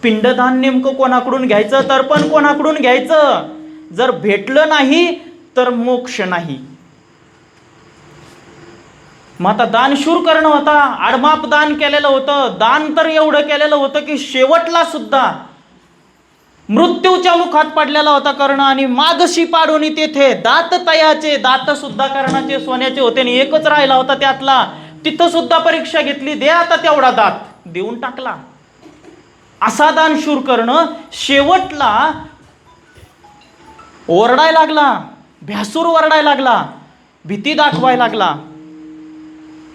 पिंडदान नेमकं कोणाकडून घ्यायचं, तर्पण कोणाकडून घ्यायचं. जर भेटलं नाही तर मोक्ष नाही. मग आता दानशूर करणं होता, आडमाप दान केलेलं होतं. दान तर एवढं केलेलं होतं की शेवटला सुद्धा मृत्यूच्या मुखात पडलेला होता कर्ण. आणि मागशी पाडून तेथे दात तयाचे, दात सुद्धा कर्णाचे सोन्याचे होते आणि एकच राहिला होता त्यातला. तिथं सुद्धा परीक्षा घेतली, दे आता तेवढा दात, देऊन टाकला. असा दानशूर कर्ण शेवटला ओरडायला लागला, भ्यासूर ओरडायला लागला, भीती दाखवायला लागला.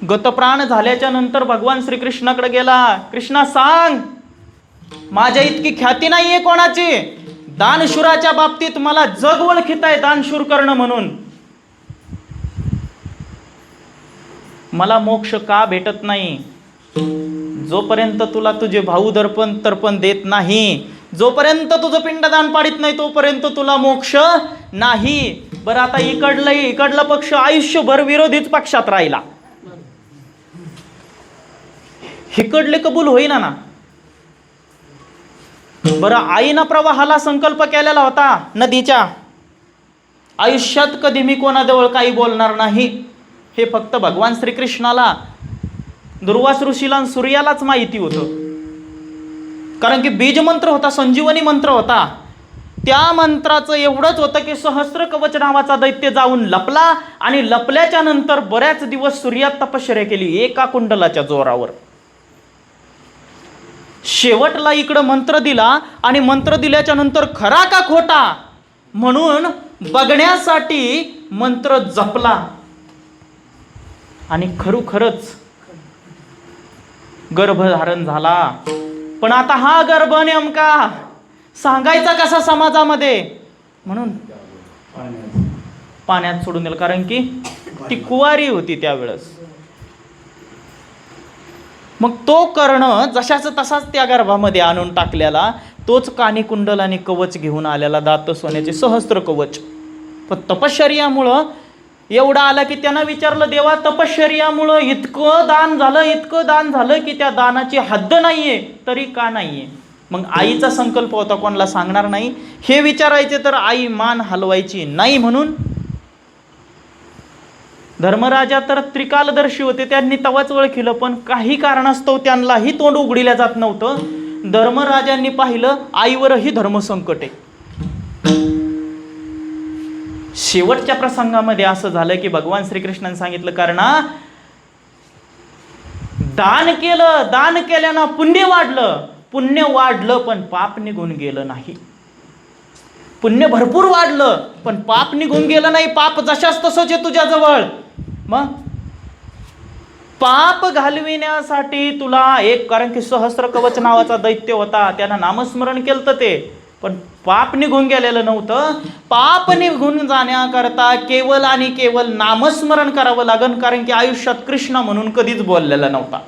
गतप्राण झाल्याच्या नंतर भगवान श्रीकृष्णाकडे गेला. कृष्णा सांग, माझ्या इतकी ख्याती नाहीये कोणाची, दानशूराच्या बाबतीत मला जग ओळखीत आहे दानशूर कर्ण म्हणून. मला मोक्ष का भेटत नाही? जोपर्यंत तुला तुझे भाऊ तर्पण देत नाही, जोपर्यंत तुझं पिंडदान पाडित नाही तोपर्यंत तुला मोक्ष नाही. बरं आता इकडला पक्ष आयुष्यभर विरोधीच पक्षात राहिला, इकडले कबूल होईना ना. बरं आईनं प्रवाहाला संकल्प केलेला होता नदीच्या, आयुष्यात कधी मी कोणाजवळ काही बोलणार नाही, हे फक्त भगवान श्रीकृष्णाला, दुर्वास ऋषीला आणि सूर्यालाच माहिती होतं. कारण की बीज मंत्र होता, संजीवनी मंत्र होता. त्या मंत्राचं एवढंच होतं की सहस्त्र कवच नावाचा दैत्य जाऊन लपला आणि लपल्याच्या नंतर बऱ्याच दिवस सूर्यात तपश्चर्या केली एका कुंडलाच्या जोरावर. शेवटला इकडं मंत्र दिला आणि मंत्र दिल्याच्या नंतर खरा का खोटा म्हणून बघण्यासाठी मंत्र जपला आणि खरोखरच गर्भधारण झाला. पण आता हा गर्भ नेमका सांगायचा कसा समाजामध्ये, म्हणून पाण्यात सोडून दिलं. कारण की ती कुवारी होती त्यावेळेस. मग तो कर्ण जशाच तसाच त्या गर्भामध्ये आणून टाकलेला, तोच कानी कुंडल आणि कवच घेऊन आलेला, दात सोन्याचे सहस्त्र कवच. पण तपश्चर्यामुळं एवढं आलं की त्यानं विचारलं, देवा तपश्चर्यामुळं इतकं दान झालं, इतकं दान झालं की त्या दानाची हद्द नाहीये, तरी का नाहीये? मग आईचा संकल्प होता कोणाला सांगणार नाही. हे विचारायचे तर आई मान हलवायची नाही. म्हणून धर्मराजा तर त्रिकालदर्शी होते, त्यांनी तवाच ओळखलं. पण काही कारणास्तव त्यांनाही तोंड उघडिल्या जात नव्हतं. धर्मराजांनी पाहिलं आईवरही धर्मसंकट आहे. शेवटच्या प्रसंगामध्ये असं झालं की भगवान श्रीकृष्णाने सांगितलं, कर्णा दान केलं, दान केल्यानं पुण्य वाढलं, पुण्य वाढलं पण पाप निघून गेलं नाही. पुण्य भरपूर वाढलं पण पाप निघून गेलं नाही. पाप जशाच तसंच आहे तुझ्याजवळ. मग पाप घालविण्यासाठी तुला एक, कारण की सहस्त्र कवच नावाचा दैत्य होता, त्यानं नामस्मरण केलं ते, पण पाप निघून गेलेलं नव्हतं. पाप निघून जाण्याकरता केवळ आणि केवळ नामस्मरण करावं लागन. कारण की आयुष्यात कृष्ण म्हणून कधीच बोललेला नव्हता,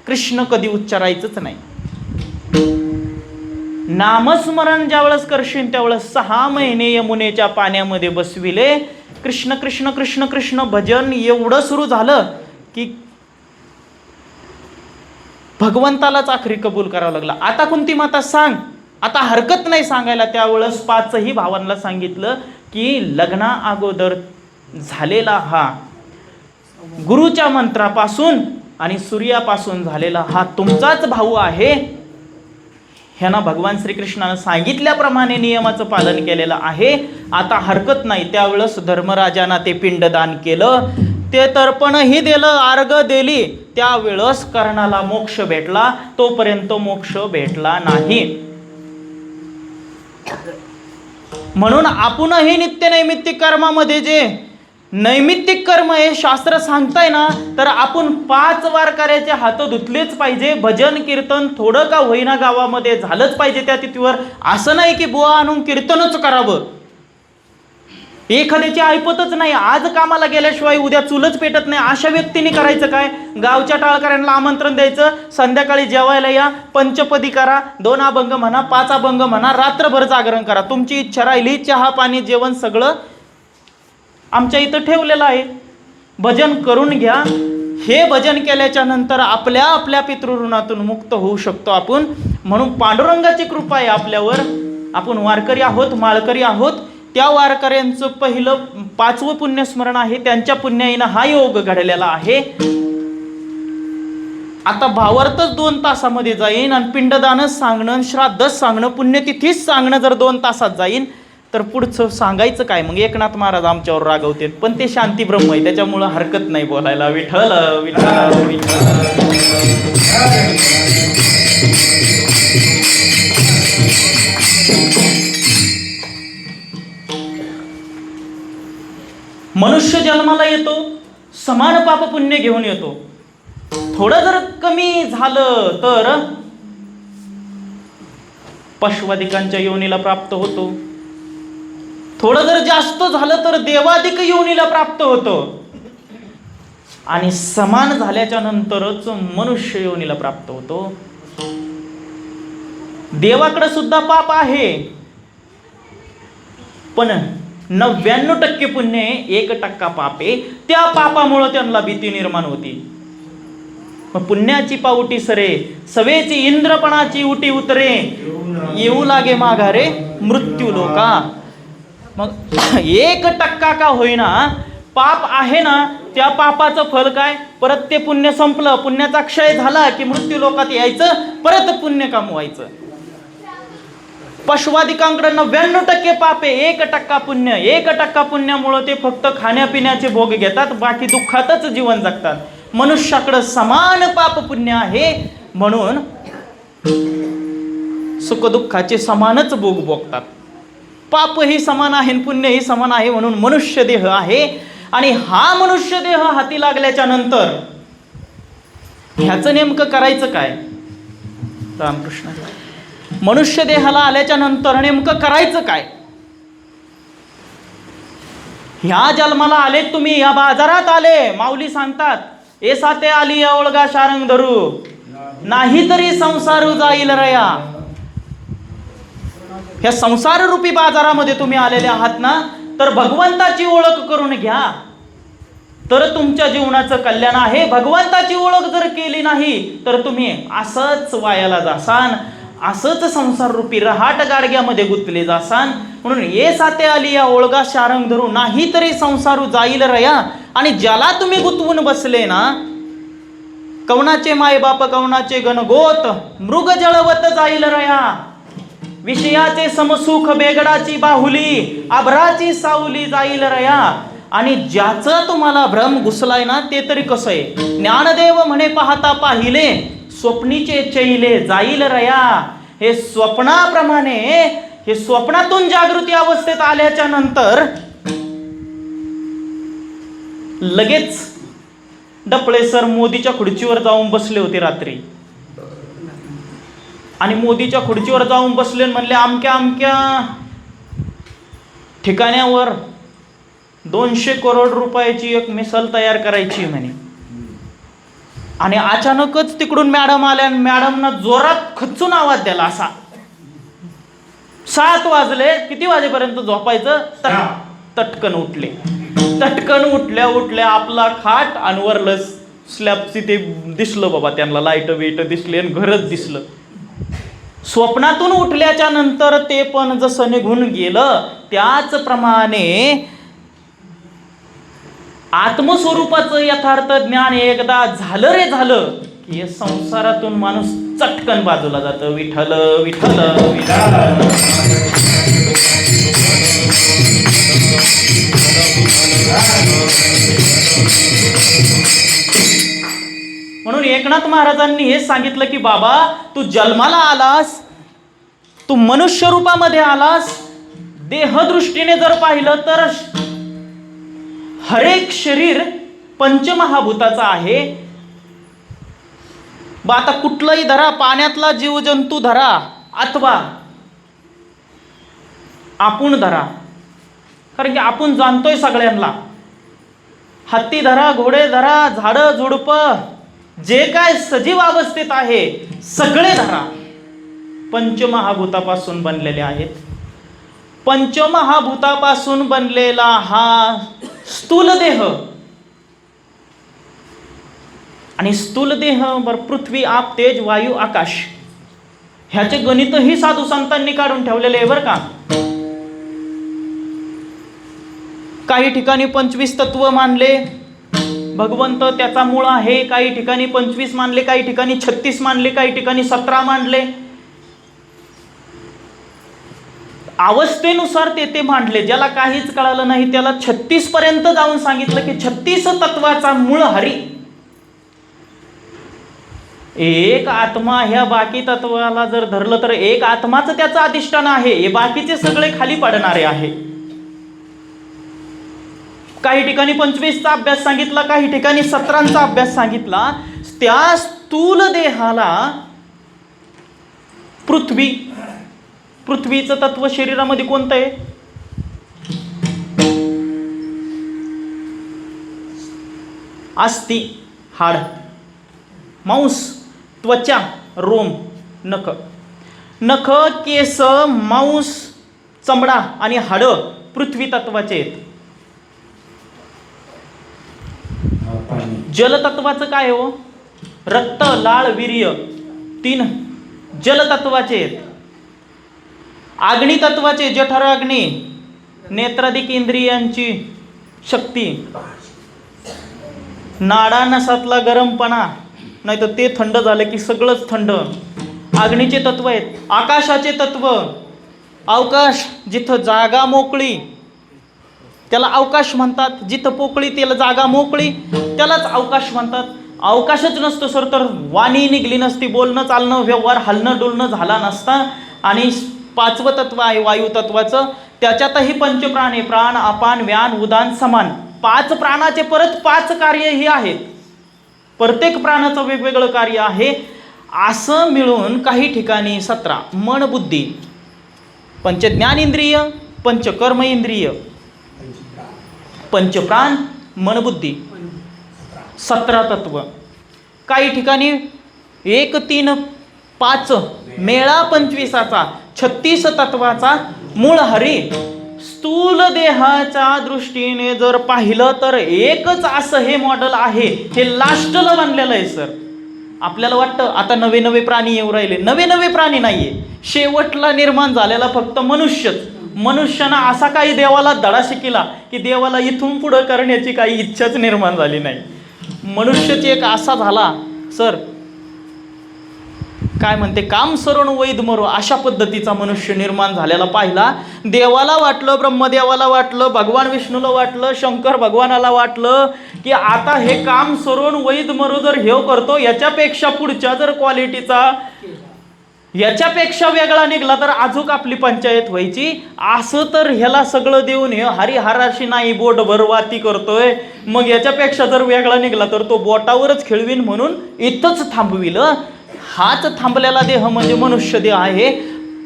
कृष्ण कधी उच्चारायचंच नाही. नामस्मरण ज्यावेळेस करशील त्यावेळेस 6 महिने यमुनेच्या पाण्यामध्ये बसविले. कृष्ण कृष्ण कृष्ण कृष्ण भजन एवढं सुरू झालं की भगवंतालाच आखरी कबूल करावं लागला. आता कुंती माता सांग, आता हरकत नाही सांगायला. त्यावेळेस 5ही भावांना सांगितलं की लग्ना अगोदर झालेला हा गुरुच्या मंत्रापासून आणि सूर्यापासून झालेला हा तुमचाच भाऊ आहे. ह्यांना भगवान श्रीकृष्णानं सांगितल्याप्रमाणे नियमाचं पालन केलेलं आहे. आता हरकत नाही. त्यावेळेस धर्मराजानं ते पिंडदान केलं, ते तर्पणही दिलं, अर्घ दिली. त्यावेळेस कर्णाला मोक्ष भेटला, तोपर्यंत मोक्ष भेटला नाही. म्हणून आपणही नित्यनैमित्तिक कर्मामध्ये जे नैमित्तिक कर्म हे शास्त्र सांगताय ना, तर आपण 5 वारकऱ्याचे हात धुतलेच पाहिजे. भजन कीर्तन थोडं का होईना गावामध्ये झालंच पाहिजे त्या तिथीवर. असं नाही की बुवा आणून कीर्तनच करावं. एखाद्याची ऐपतच नाही, आज कामाला गेल्याशिवाय उद्या चुलच पेटत नाही, अशा व्यक्तीने करायचं काय? गावच्या टाळकऱ्यांना आमंत्रण द्यायचं, संध्याकाळी जेवायला या, पंचपदी करा, 2 अभंग म्हणा, 5 अभंग म्हणा, रात्रभर जागरण करा. तुमची इच्छा राहिली, चहा पाणी जेवण सगळं आमच्या इथं ठेवलेलं आहे, भजन करून घ्या. हे भजन केल्याच्या नंतर आपल्या आपल्या पितृऋणातून मुक्त होऊ शकतो आपण. म्हणून पांडुरंगाची कृपा आहे आपल्यावर. आपण वारकरी आहोत, माळकरी आहोत. त्या वारकऱ्यांचं पहिलं 5वं पुण्यस्मरण आहे. त्यांच्या पुण्याईनं हा योग घडलेला आहे. आता भावार्थच 2 तासामध्ये जाईन आणि पिंडदानच सांगणं, श्राद्धच सांगणं, पुण्यतिथीच सांगणं जर 2 तासात जाईन तर पुढचं सांगायचं काय? मग एकनाथ महाराज आमच्यावर रागवते. पण ते शांती ब्रह्म आहे, त्याच्यामुळं हरकत नाही बोलायला. विठ्ठल विठ्ठल विठ्ठल. मनुष्य जन्माला येतो, समान पाप पुण्य घेऊन येतो. थोडं जर कमी झालं तर पशवादिकांच्या योनीला प्राप्त होतो. थोडं जर जास्त झालं तर देवादिक योनीला प्राप्त होतं. आणि समान झाल्याच्या नंतरच मनुष्य योनीला प्राप्त होतो. देवाकडे सुद्धा पाप आहे, पण 99% पुण्य आहे, 1% पाप आहे. त्या पापामुळे त्यांना भीती निर्माण होती. मग पुण्याची पाऊटी सरे, सवेची इंद्रपणाची उटी उतरे, येऊ लागे माघारे मृत्यू लोका. मग 1% का होईना पाप आहे ना, त्या पापाचं फल काय? परत ते पुण्य संपलं, पुण्याचा क्षय झाला की मृत्यू लोकात यायचं, परत पुण्य कमवायचं. पशुवादिकांकडे 99% पाप आहे, 1% पुण्य. 1% पुण्यामुळं ते फक्त खाण्यापिण्याचे भोग घेतात, बाकी दुःखातच जीवन जगतात. मनुष्याकडे समान पाप पुण्य आहे, म्हणून सुखदुःखाचे समानच भोग भोगतात. पापही समान आहे, पुण्यही समान आहे, म्हणून मनुष्य देह आहे. आणि हा मनुष्य देह हाती लागल्याच्या नंतर ह्याचं नेमकं करायचं काय? रामकृष्ण. मनुष्य देहाला आल्याच्या नंतर नेमकं करायचं काय? ह्या जन्माला आले तुम्ही, या बाजारात आले, माऊली सांगतात, ए साते आली या ओळगा शारंग धरू, नाही तरी संसार जाईल रया. ह्या संसार रूपी बाजारामध्ये तुम्ही आलेले आहात ना, तर भगवंताची ओळख करून घ्या, तर तुमच्या जीवनाचं कल्याण आहे. भगवंताची ओळख जर केली नाही तर तुम्ही असंच वायाला जासान, असंच संसार रूपी रहाट गाडग्यामध्ये गुंतले जासान. म्हणून ये साते आली या ओळगा शारंग धरू, नाही तरी संसारू जाईल रया. आणि ज्याला तुम्ही गुंतवून बसले ना, कवनाचे मायबाप कवनाचे गणगोत, मृग जळवत जाईल रया. विषयाचे समसुख बेगडाची बाहुली, आभराची सावली जाईल रया. आणि ज्याचं तुम्हाला भ्रम घुसलाय ना, ते तरी कसं आहे? ज्ञानदेव म्हणे पाहता पाहिले, स्वप्नीचे चैले जाईल रया. हे स्वप्नाप्रमाणे, हे स्वप्नातून जागृती अवस्थेत आल्याच्या नंतर लगेच डपळे सर मोदीच्या खुर्चीवर जाऊन बसले होते रात्री. आणि मोदीच्या खुर्चीवर जाऊन बसले म्हणले, अमक्या अमक्या ठिकाण्यावर 200 करोड रुपयाची एक मिसल तयार करायची म्हणे. आणि अचानकच तिकडून मॅडम आल्या, मॅडमनं जोरात खचून आवाज द्याला असा. 7 वाजले, किती वाजेपर्यंत झोपायचं? तटकन उठले. तटकन उठल्या आपला खाट अनवरलं स्लॅबची ते दिसलं बाबा त्यांना, लाईट वेट दिसले आणि घरच दिसलं. स्वप्नातून उठल्याच्या नंतर ते पण जसं निघून गेलं, त्याचप्रमाणे आत्मस्वरूपाचं यथार्थ ज्ञान एकदा झालं रे झालं की या संसारातून माणूस चटकन बाजूला जातं. विठ्ठल विठ्ठल विठ्ठल. म्हणून एकनाथ महाराजांनी हे सांगितलं की बाबा, तू जन्माला आलास, तू मनुष्य रूपामध्ये आलास, देहदृष्टीने जर पाहिलं तर हरेक शरीर पंचमहाभूताचं आहे. आता कुठलाही धरा, पाण्यातला जीवजंतू धरा अथवा आपण धरा, कारण की आपण जाणतोय सगळ्यांना. हत्ती धरा, घोडे धरा, झाडं झुडपं, जे काय सजीव अवस्थेत आहे सगळे धरा, पंचमहाभूतापासून बनलेले आहेत. पंचमहाभूतापासून बनलेला हा स्थूल देह, आणि स्थूल देह बर पृथ्वी, आप, तेज, वायू, आकाश, ह्याचे गणितही साधू संतांनी काढून ठेवलेले आहे बरं का. काही ठिकाणी 25 तत्व मानले, भगवंत त्याचा मूळ आहे. काही ठिकाणी 25 मानले, काही ठिकाणी 36 मानले, काही ठिकाणी 17 मानले. अवस्थेनुसार ते मांडले. ज्याला काहीच कळालं नाही त्याला 36 पर्यंत जाऊन सांगितलं की 36 तत्वाचा मूळ हरी. एक आत्मा ह्या बाकी तत्वाला जर धरलं तर एक आत्माच त्याचं अधिष्ठान आहे, हे बाकीचे सगळे खाली पडणारे आहे. काही ठिकाणी 25चा अभ्यास सांगितला, काही ठिकाणी 17चा अभ्यास सांगितला. त्या स्थूल देहाला पृथ्वीचं तत्व शरीरामध्ये कोणतं आहे? अस्ति, हाड, मांस, त्वचा, रोम, नख. नख, केस, मांस, चमडा आणि हाड पृथ्वी तत्वाचे आहेत. जलतत्वाचं काय हो? रक्त, लाळ, वीर्य, 3 जलतत्वाचे आहेत. अग्नी तत्वाचे जठर अग्नी, नेत्राधिक इंद्रियांची शक्ती, नाडा नसातला गरमपणा, नाही तर ते थंड झालं की सगळंच थंड. अग्नीचे तत्व आहेत, आकाशाचे तत्व. अवकाश, जिथं जागा मोकळी त्याला अवकाश म्हणतात, जिथं पोकळी त्याला जागा मोकळी त्यालाच अवकाश म्हणतात. अवकाशच नसतो सर तर वाणी निघली नसती, बोलणं चालणं व्यवहार हलणं डुलणं झाला नसता. आणि 5वं तत्व आहे वायू तत्वाचं, त्याच्यातही पंचप्राण आहे, प्राण अपान व्यान उदान समान. 5 प्राणाचे परत 5 कार्यही आहेत, प्रत्येक प्राणाचं वेगवेगळं कार्य आहे. असं मिळून काही ठिकाणी 17 मन बुद्धी, पंचज्ञानेंद्रिय, पंचकर्म इंद्रिय, पंचप्राण, मनबुद्धी, 17 तत्व. काही ठिकाणी 1, 3, 5 मेळा 25चा 36 तत्वाचा मूळ हरी. स्थूल देहाच्या दृष्टीने जर पाहिलं तर एकच असं हे मॉडेल आहे, हे लास्टला बनलेलं आहे सर. आपल्याला वाटतं आता नवे नवे प्राणी येऊ राहिले, नवे नवे प्राणी नाहीये, शेवटला निर्माण झालेला फक्त मनुष्यच. मनुष्यानं असा काही देवाला धडा शिकला की देवाला इथून पुढं करण्याची काही इच्छाच निर्माण झाली नाही. मनुष्यच एक असा झाला सर, काय म्हणते, काम सरण वैद मरो, अशा पद्धतीचा मनुष्य निर्माण झालेला पाहिला. देवाला वाटलं, ब्रह्मदेवाला वाटलं, भगवान विष्णूला वाटलं, शंकर भगवानाला वाटलं की आता हे काम सरण वैद मरो जर हे करतो, याच्यापेक्षा पुढच्या जर क्वालिटीचा याच्यापेक्षा वेगळा निघला तर अजून आपली पंचायत व्हायची. असं तर ह्याला सगळं देऊन हे हरिहराशी नाही बोटभर वाती करतोय, मग याच्यापेक्षा जर वेगळा निघला तर तो बोटावरच खेळवीन म्हणून इथंच थांबविलं. हाच थांबलेला देह म्हणजे मनुष्य देह आहे.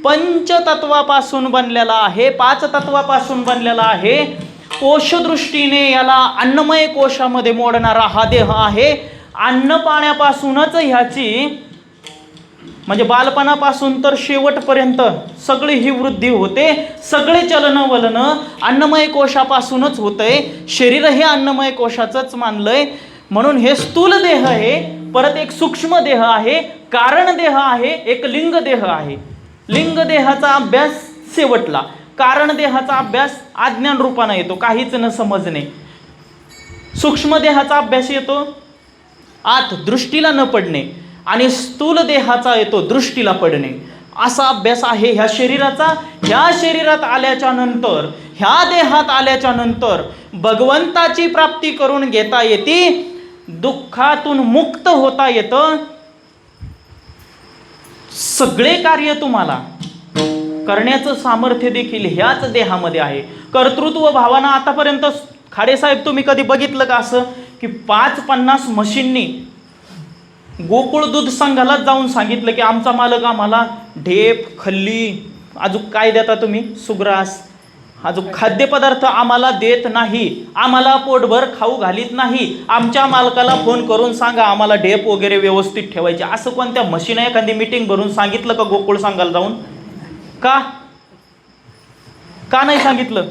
पंचतत्वापासून बनलेला आहे, 5 तत्वापासून बनलेला आहे. कोशदृष्टीने याला अन्नमय कोशामध्ये मोडणारा हा देह आहे. अन्न पाण्यापासूनच ह्याची म्हणजे बालपणापासून तर शेवटपर्यंत सगळी ही वृद्धी होते, सगळे चलन वलन अन्नमय कोशापासूनच होतंय. शरीर हे अन्नमय कोशाचंच मानलंय. म्हणून हे स्थूल देह आहे, परत एक सूक्ष्म देह आहे, कारण देह आहे, एक लिंग देह आहे. लिंग देहाचा अभ्यास शेवटला, कारण देहाचा अभ्यास अज्ञान रूपाने येतो, काहीच न समजणे. सूक्ष्म देहाचा अभ्यास येतो आत दृष्टीला न पडणे, आणि स्थूल देहाचा येतो दृष्टीला पडणे. असा अभ्यास आहे ह्या शरीराचा. ह्या शरीरात आल्याच्या नंतर, ह्या देहात आल्याच्या नंतर भगवंताची प्राप्ती करून घेता येते, दुःखातून मुक्त होता येतं. सगळे कार्य तुम्हाला करण्याचं सामर्थ्य देखील ह्याच देहामध्ये आहे. कर्तृत्व भावना आतापर्यंत खाडेसाहेब तुम्ही कधी बघितलं का असं की 5-50 म्हशींनी गोकुळ दूध संघालाच जाऊन सांगितलं की आमचा मालक आम्हाला ढेप, खल्ली, अजून काय देता तुम्ही, सुग्रास, अजून खाद्यपदार्थ आम्हाला देत नाही, आम्हाला पोटभर खाऊ घालीत नाही, आमच्या मालकाला फोन करून सांगा आम्हाला ढेप वगैरे व्यवस्थित ठेवायचे. असं कोणत्या म्हशीने एखादी मीटिंग भरून सांगितलं का गोकुळ संघाला जाऊन? का नाही सांगितलं?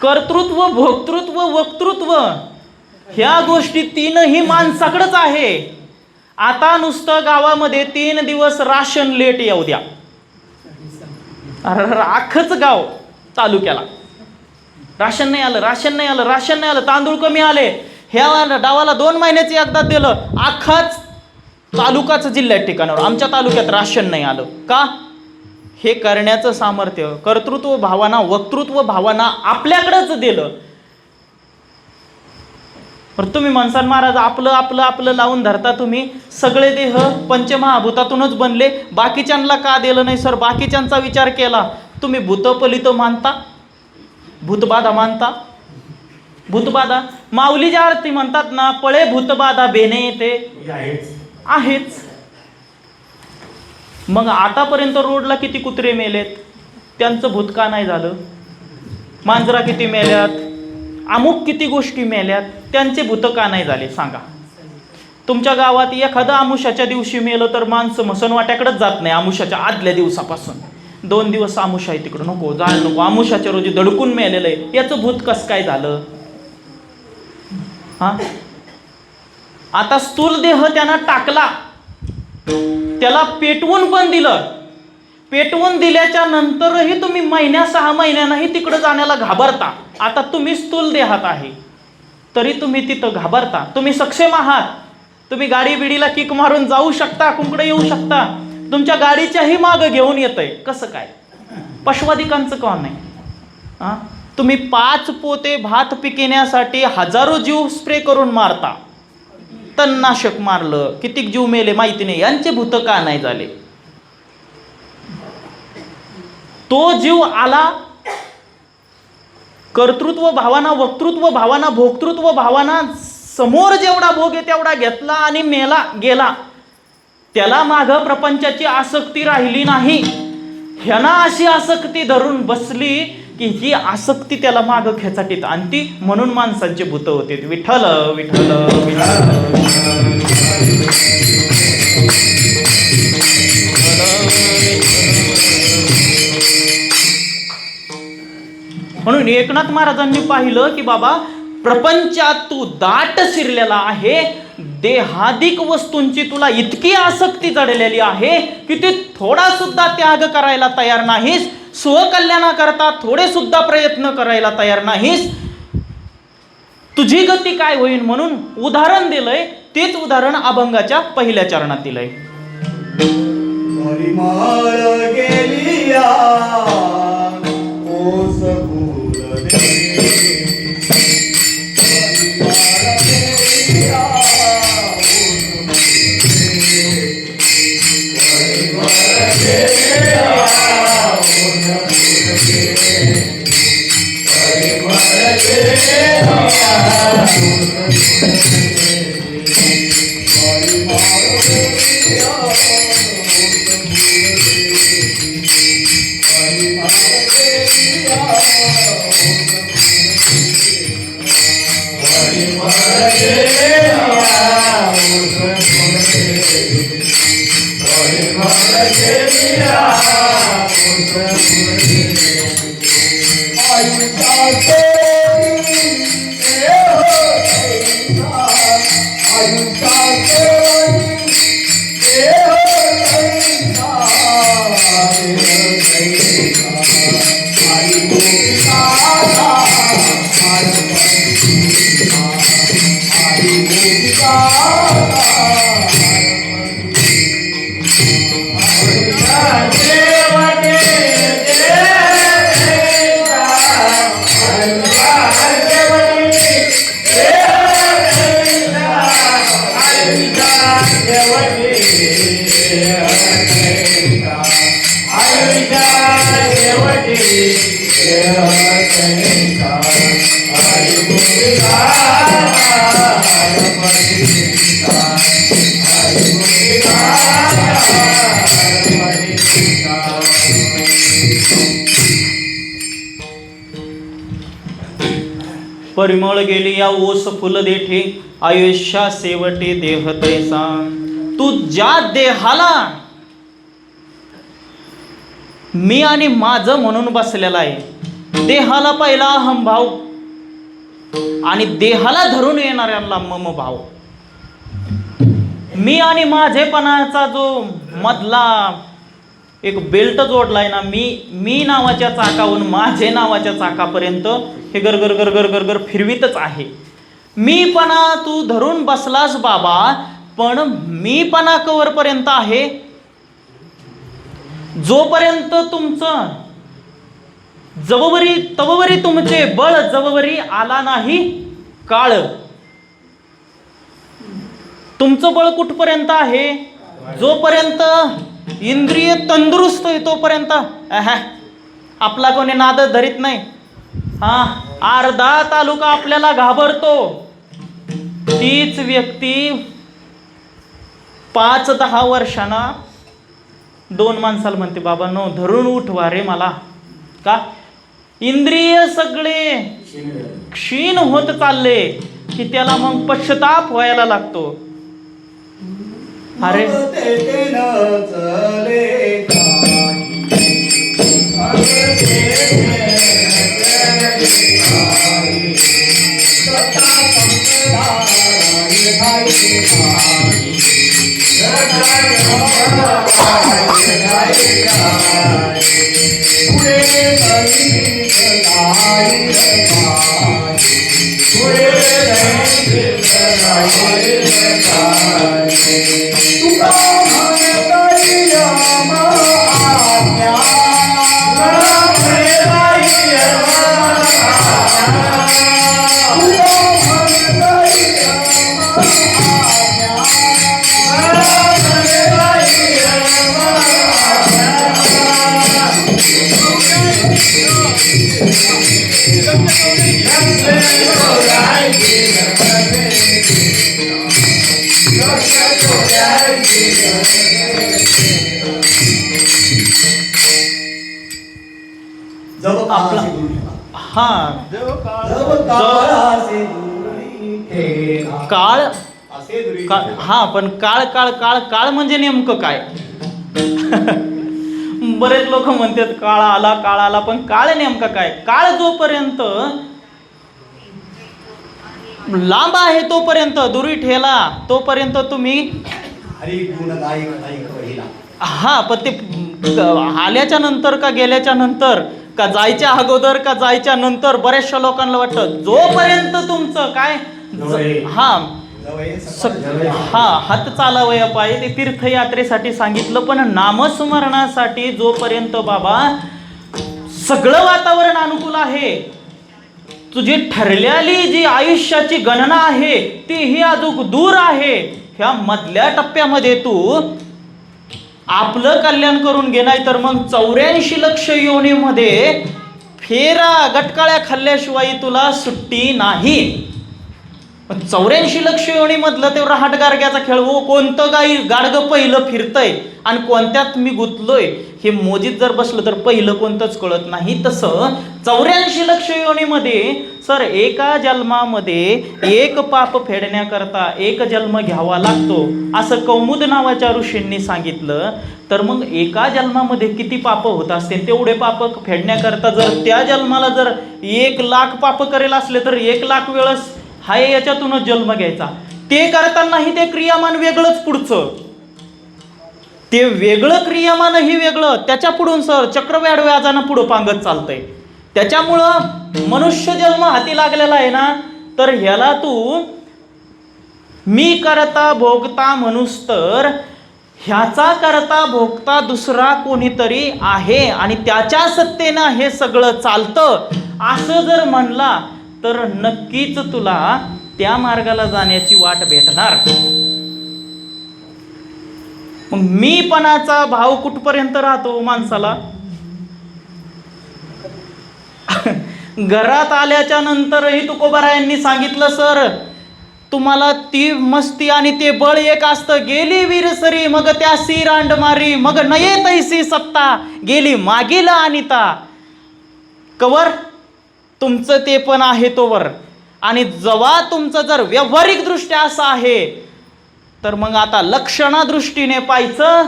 कर्तृत्व, भोक्तृत्व, वक्तृत्व ह्या गोष्टी 3ही माणसाकडेच आहे. आता नुसतं गावामध्ये 3 दिवस राशन लेट येऊ द्या, अख्खच गाव तालुक्याला राशन नाही आलं, राशन नाही आलं, राशन नाही आलं, तांदूळ कमी आले, ह्या डावाला 2 महिन्याचे एकदा दिलं, अख्खाच तालुकाच जिल्ह्यात ठिकाणावर आमच्या तालुक्यात राशन नाही आलं. का? हे करण्याचं सामर्थ्य कर्तृत्व भावना, वक्तृत्व भावना आपल्याकडेच दिलं. तुम्ही म्हणसान महाराज आपलं आपलं आपलं लावून धरता, तुम्ही सगळे देह पंचमहाभूतातूनच बनले, बाकीच्यांना का दिलं नाही सर? बाकीच्यांचा विचार केला, तुम्ही भूतपलित मानता, भूतबाधा मानता. भूतबाधा माऊलीच्या आरती म्हणतात ना, पळे भूतबाधा बेने ते आहेच. मग आतापर्यंत रोडला किती कुत्रे मेलेत, त्यांचं भूत का नाही झालं? मांजरा किती मेल्यात, अमुक किती गोष्टी मेल्यात, त्यांचे भूत का नाही झाले सांगा? तुमच्या गावात एखादं आमुषाच्या दिवशी मेलं तर माणसं मसणवाट्याकडेच जात नाही. आमुषाच्या आदल्या दिवसापासून 2 दिवस आमुष आहे तिकडं, नको जायला नको, आमुषाच्या रोजी दडकून मेलेलं आहे, याचं भूत कसं काय झालं? हा, आता स्थूल देह त्यांना टाकला, त्याला पेटवून पण दिलं, पेटवून दिल्याच्या नंतरही तुम्ही महिन्या 6 महिन्यांनाही तिकडे जाण्याला घाबरता. आता तुम्ही स्थूल देहात आहे तरी तुम्ही तिथं घाबरता. तुम्ही सक्षम आहात, तुम्ही गाडी बिडीला किक मारून जाऊ शकता, कुंकडे येऊ शकता, तुमच्या गाडीच्याही माग घेऊन येतंय. कसं काय? पशुवधिकांचं कोण नाही? तुम्ही 5 पोते भात पिकवण्यासाठी हजारो जीव स्प्रे करून मारता. तणनाशक मारलं, कितीक जीव मेले माहिती नाही, यांचे भूत का नाही झाले? तो जीव आला कर्तृत्व भावाना, वक्तृत्व भावाना, भोक्तृत्व भावाना, समोर जेवढा भोग आहे तेवढा घेतला आणि मेला गेला. त्याला माग प्रपंचाची आसक्ती राहिली नाही. ह्याना अशी आसक्ती धरून बसली की ही आसक्ती त्याला माग खेचाटीत आणती. म्हणून माणसांचे भूत होते. विठ्ठल विठ्ठल विठ्ठल. म्हणून एकनाथ महाराजांनी पाहिलं की बाबा प्रपंचात तू दाट शिरलेला आहे, देहादिक वस्तूंची तुला इतकी आसक्ती जडलेली आहे की ती थोडा सुद्धा त्याग करायला तयार नाहीस, स्वकल्याणाकरता थोडे सुद्धा प्रयत्न करायला तयार नाहीस. तुझी गती काय होईल म्हणून उदाहरण दिलंय. तेच उदाहरण अभंगाच्या पहिल्या चरणातील आहे. परिमळ गेली या ओस फुल देठे, आयुष्या शेवटे देह तैसा. तू ज्या देहाला मी आणि माझं म्हणून बसलेला आहे, देहाला पहिला अहमभाव आणि देहाला धरून येणाऱ्यांना मम भाव. मी आणि माझेपणाचा जो मधला एक बेल्ट जोडलाय ना, मी नावाच्या चाकावरून माझे नावाच्या चाकापर्यंत हे गरगर गरगर गरगर फिरवीतच आहे. मीपणा तू धरून बसलास बाबा, पण मीपणा कवरपर्यंत आहे? जोपर्यंत तुमचं जववरी तववरी तुमचे बळ जववरी आला नाही काळ. तुमचं बळ कुठपर्यंत आहे? जोपर्यंत इंद्रिय तंदुरुस्त आहे तोपर्यंत आपला कोणी नाद धरीत नाही. अर्धा तालुका आपल्याला घाबरतो. तीच व्यक्ती 5-10 वर्षांना 2 माणसाला म्हणते, बाबा नो धरून उठवा रे मला. का? इंद्रिय सगळे क्षीण होत चालले की त्याला मग पश्चाताप व्हायला लागतो. अरे आपला हा काळ हा पण काळ काळ काळ काळ म्हणजे नेमकं काय? बरेच लोक म्हणतात काळ आला पण काळ नेमका काय? काळ जोपर्यंत लांब आहे तोपर्यंत दुरी ठेला तोपर्यंत तुम्ही हा पण ते आल्याच्या नंतर का गेल्याच्या नंतर का जायच्या अगोदर का जायच्या नंतर बऱ्याचशा लोकांना वाटतं जोपर्यंत तुमचं काय हात चालावया पाय ते तीर्थयात्रेसाठी सांगितलं. पण नामस्मरणासाठी जोपर्यंत बाबा सगळं वातावरण अनुकूल आहे, तुझी ठरलेली जी आयुष्याची गणना आहे ती ही अजून दूर आहे, ह्या मधल्या टप्प्यामध्ये तू आपलं कल्याण करून घे. नाही तर मग 84 लक्ष योनीमध्ये फेरा गटकाळ्या खाल्ल्याशिवाय तुला सुट्टी नाही. 84 लक्ष योनी मधलं ते रहाट गारग्याचा खेळ, हो कोणतं गाडगं पहिलं फिरतंय आणि कोणत्यात मी गुंतलोय हे मोजीत जर बसलं तर पहिलं कोणतंच कळत नाही. तसं 84 लक्ष योनीमध्ये सर एका जन्मामध्ये एक पाप फेडण्याकरता एक जन्म घ्यावा लागतो असं कौमुद नावाच्या ऋषींनी सांगितलं. तर मग एका जन्मामध्ये किती पाप होत असते? तेवढे पाप फेडण्याकरता जर त्या जन्माला जर 1,00,000 पाप करेल असले तर 1,00,000 वेळेस हाय याच्यातूनच जन्म घ्यायचा. ते करतानाही ते क्रियामान वेगळंच पुढचं, ते वेगळं क्रियामानही वेगळं, त्याच्या पुढून सर चक्रव्याड व्याजानं पुढं पांगत चालतंय. त्याच्यामुळं मनुष्य जन्म हाती लागलेला आहे ना, तर ह्याला तू मी करता भोगता म्हणूस तर ह्याचा करता भोगता दुसरा कोणीतरी आहे आणि त्याच्या सत्तेनं हे सगळं चालतं असं जर म्हणला तर नक्कीच तुला त्या मार्गाला जाण्याची वाट भेटणार. मग मीपणाचा भाव कुठपर्यंत राहतो माणसाला? घरात आल्याच्या नंतरही तुकोबारायांनी सांगितलं सर तुम्हाला ती मस्ती आणि ते बळ एक असतं, गेली वीरसरी मग त्यासी रांड मारी मग नये तैसी सत्ता गेली मागील अनिता. कवर तुमचं ते पण आहे तोवर, आणि जेव्हा तुमचं जर व्यावहारिक दृष्ट्या असं आहे तर मग आता लक्षणा दृष्टीने पाहायचं.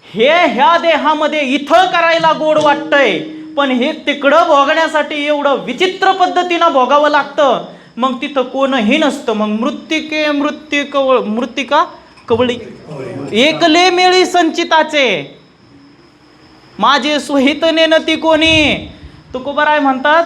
हे ह्या देहामध्ये इथं करायला गोड वाटतंय पण हे तिकडं भोगण्यासाठी एवढं विचित्र पद्धतीनं भोगावं लागतं. मग तिथं कोणही नसतं. मग मृत्तिका कवळी एकले मेळी संचिताचे माझे सुहित नेनती कोणी. तुकोबाराय म्हणतात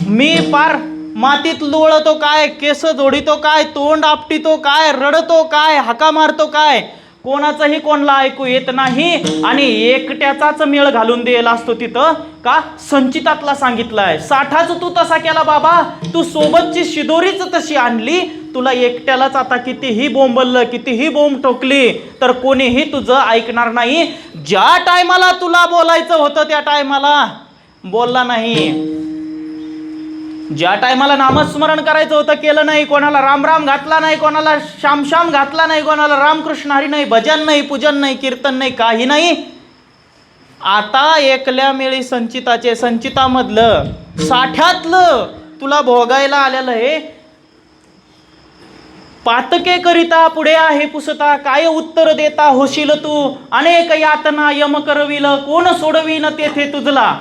मी पार मातीत लोळतो काय, केस जोडितो काय, तोंड आपटितो काय, रडतो काय, हाका मारतो काय, कोणाचंही कोणाला ऐकू येत नाही आणि एकट्याचाच मेळ घालून द्यायला असतो तिथं. का संचितातला सांगितलंय साठाच तू तसा केला बाबा, तू सोबतची शिदोरीच तशी आणली, तुला एकट्यालाच आता कितीही बोंबललं कितीही बोंब ठोकली तर कोणीही तुझं ऐकणार नाही. ज्या टायमाला तुला बोलायचं होतं त्या टायमाला बोलला नाही, ज्या टायमाला नामस्मरण करायचं होतं केलं नाही, कोणाला राम राम घातला नाही, कोणाला श्याम श्याम घातला नाही, कोणाला रामकृष्ण हरी नाही, भजन नाही, पूजन नाही, कीर्तन नाही, काही नाही. आता एकल्या मेळी संचिताचे संचितामधलं साठ्यातलं तुला भोगायला आलेलं हे पातके करिता पुढे आहे पुसता, काय उत्तर देता होशील तू, अनेक यातना यम करविल कोण सोडवीन तेथे तुझला.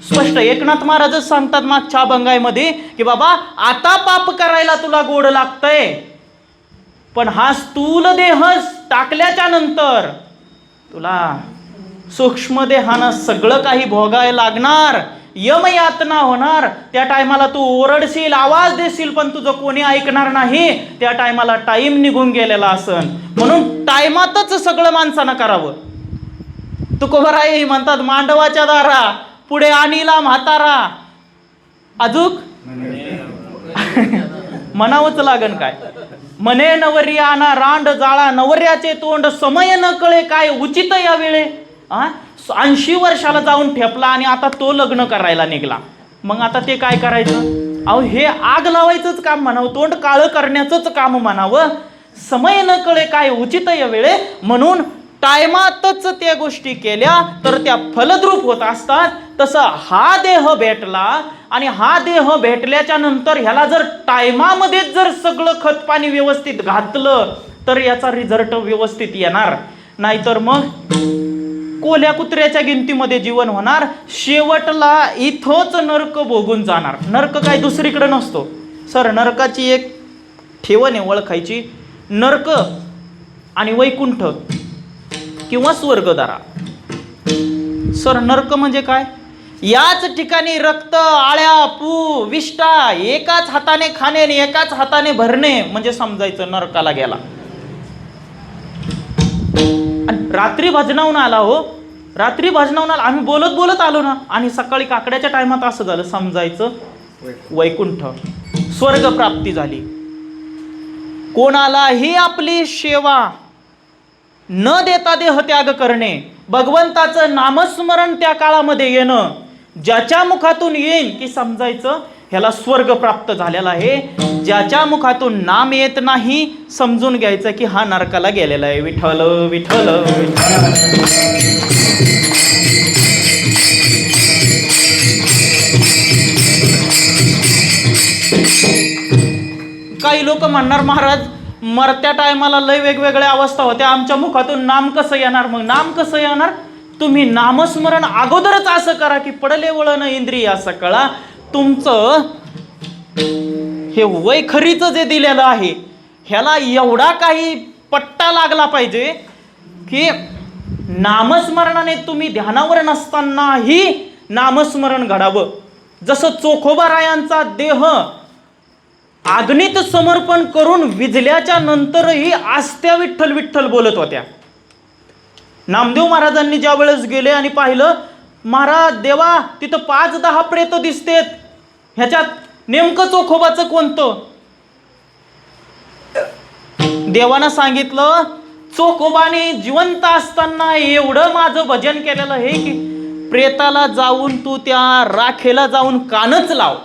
स्पष्ट एकनाथ महाराजच सांगतात मागच्या अभंगामध्ये की बाबा आता पाप करायला तुला गोड लागतंय, पण हा स्थूल देह टाकल्याच्या नंतर तुला सूक्ष्म देहानं सगळं काही भोगायला लागणार, यमयातना होणार. त्या टायमाला तू ओरडशील, आवाज देशील, पण तुझं कोणी ऐकणार नाही. त्या टायमाला टाइम निघून गेलेला असन. म्हणून टायमातच सगळं माणसानं करावं. तुकोबाराय म्हणतात, मांडवाच्या दारा पुढे आणीला म्हातारा, अजूक म्हणावंच लागन काय. म्हणे नवरी आणा रांड जाळा, नवऱ्याचे तोंड समय न कळे काय उचित या वेळे. 80 वर्षाला जाऊन ठेपला आणि आता तो लग्न करायला निघला. मग आता ते काय करायचं? अहो हे आग लावायचंच काम म्हणावं, तोंड काळं करण्याचंच काम म्हणावं. समय न कळे काय उचित या वेळे. म्हणून टायमातच त्या गोष्टी केल्या तर त्या फलद्रूप होत असतात. तसं हा देह भेटला आणि हा देह भेटल्याच्या नंतर ह्याला जर टायमामध्येच जर सगळं खत पाणी व्यवस्थित घातलं तर याचा रिझल्ट व्यवस्थित येणार. नाहीतर मग कोल्या कुत्र्याच्या गिनतीमध्ये जीवन होणार. शेवटला इथंच नरक भोगून जाणार. नरक काय दुसरीकडे नसतो सर. नरकाची एक ठेवण आहे ओळखायची. नरक आणि वैकुंठ किंवा स्वर्गदारा. सर नरक म्हणजे काय? याच ठिकाणी रक्त, आळ्या, पू, विष्ठा एकाच हाताने खाणे आणि एकाच हाताने भरणे म्हणजे समजायचं नरकाला गेला. रात्री भजनावून आला हो, रात्री भजनावून आला, आम्ही बोलत बोलत आलो ना, आणि सकाळी काकड्याच्या टायमात असं झालं, समजायचं वैकुंठ, स्वर्ग प्राप्ती झाली. कोणालाही आपली सेवा न देता देह त्याग करणे, भगवंताचं नामस्मरण त्या काळामध्ये येणं, ज्याच्या मुखातून येईन की समजायचं ह्याला स्वर्ग प्राप्त झालेला आहे. ज्याच्या मुखातून नाम येत नाही समजून घ्यायचं की हा नरकाला गेलेला आहे. विठ्ठल विठ्ठल विठ्ठल. काही लोक म्हणणार महाराज मरत्या टायमाला लय वेगवेगळ्या अवस्था होत्या, आमच्या मुखातून नाम कसं येणार? मग नाम कसं येणार? तुम्ही नामस्मरण अगोदरच असं करा की पडले वळण इंद्रिया सकळा. तुमचं हे वैखरीचं जे दिलेलं आहे ह्याला एवढा काही पट्टा लागला पाहिजे की नामस्मरणाने तुम्ही ध्यानावर नसतानाही नामस्मरण घडावं. जसं चोखोबारायांचा देह अग्नीत समर्पण करून विझल्याच्या नंतरही आस्त्या विठ्ठल विठ्ठल बोलत होत्या. नामदेव महाराजांनी ज्या वेळेस गेले आणि पाहिलं, महाराज देवा तिथं 5-10 प्रेत दिसतेत, ह्याच्यात नेमकं चोखोबाचं कोणतं? देवानं सांगितलं चोखोबाने जिवंत असताना एवढं माझं भजन केलेलं आहे की प्रेताला जाऊन तू त्या राखेला जाऊन कानच लाव.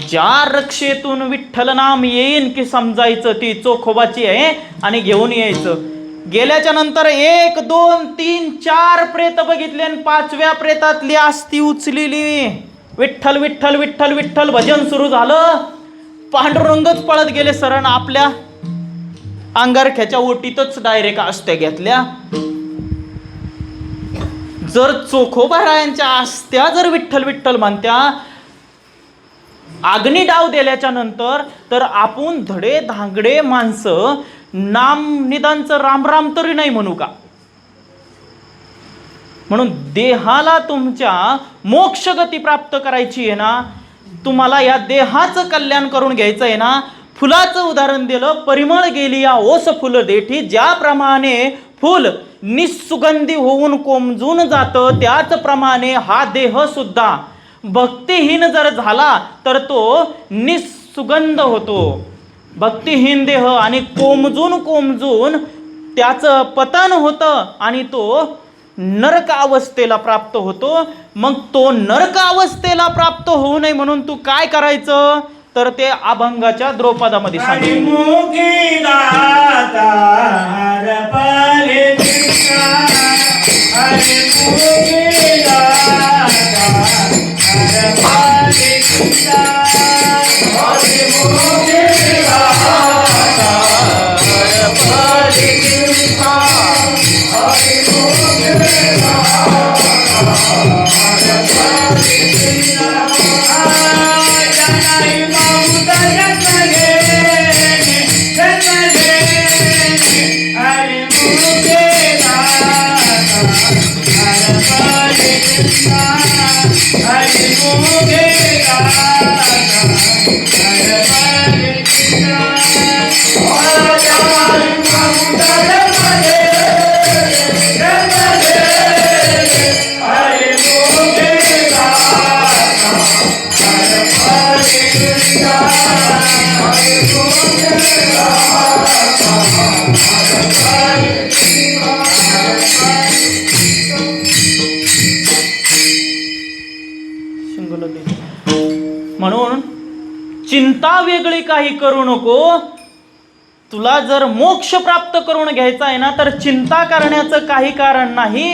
ज्या रक्षेतून विठ्ठल नाम येईन की समजायचं ती चोखोबाची आहे आणि घेऊन यायचं. गेल्याच्या नंतर 1, 2, 3, 4 प्रेत बघितले आणि 5व्या प्रेतातली अस्थि उचलेली. विठ्ठल विठ्ठल विठ्ठल विठ्ठल भजन सुरू झालं. पांडुरंगच पळत गेले सरण आपल्या अंगारख्याच्या ओटीतच डायरेक्ट अस्त्या घेतल्या. जर चोखोबारायांच्या अस्त्या जर विठ्ठल विठ्ठल म्हणत्या अग्नी डाव दिल्याच्या नंतर, तर आपण धडे धांगडे माणसं नाम निदानचं राम राम तरी नाही म्हणू का? म्हणून देहाला तुमच्या मोक्ष गती प्राप्त करायची आहे ना, तुम्हाला या देहाचं कल्याण करून घ्यायचं आहे ना. फुलाचं उदाहरण दिलं, परिमळ गेली या ओस फुल देठी. ज्याप्रमाणे फुल निस्सुगंधी होऊन कोमजून जातं त्याचप्रमाणे हा देह सुद्धा भक्तिहीन जर झाला तर तो निस्सुगंध होतो. भक्तिहीन देह आणि कोमजून कोमजून त्याचं पतन होतं आणि तो नरक अवस्थेला प्राप्त होतो. मग तो नरक अवस्थेला प्राप्त होऊ नये म्हणून तू काय करायचं? तर ते अभंगाच्या द्रौपदामध्ये सांगितलं. Jai म्हणून चिंता वेगळी काही करू नको. तुला जर मोक्ष प्राप्त करून घ्यायचा आहे ना, तर चिंता करण्याचं काही कारण नाही.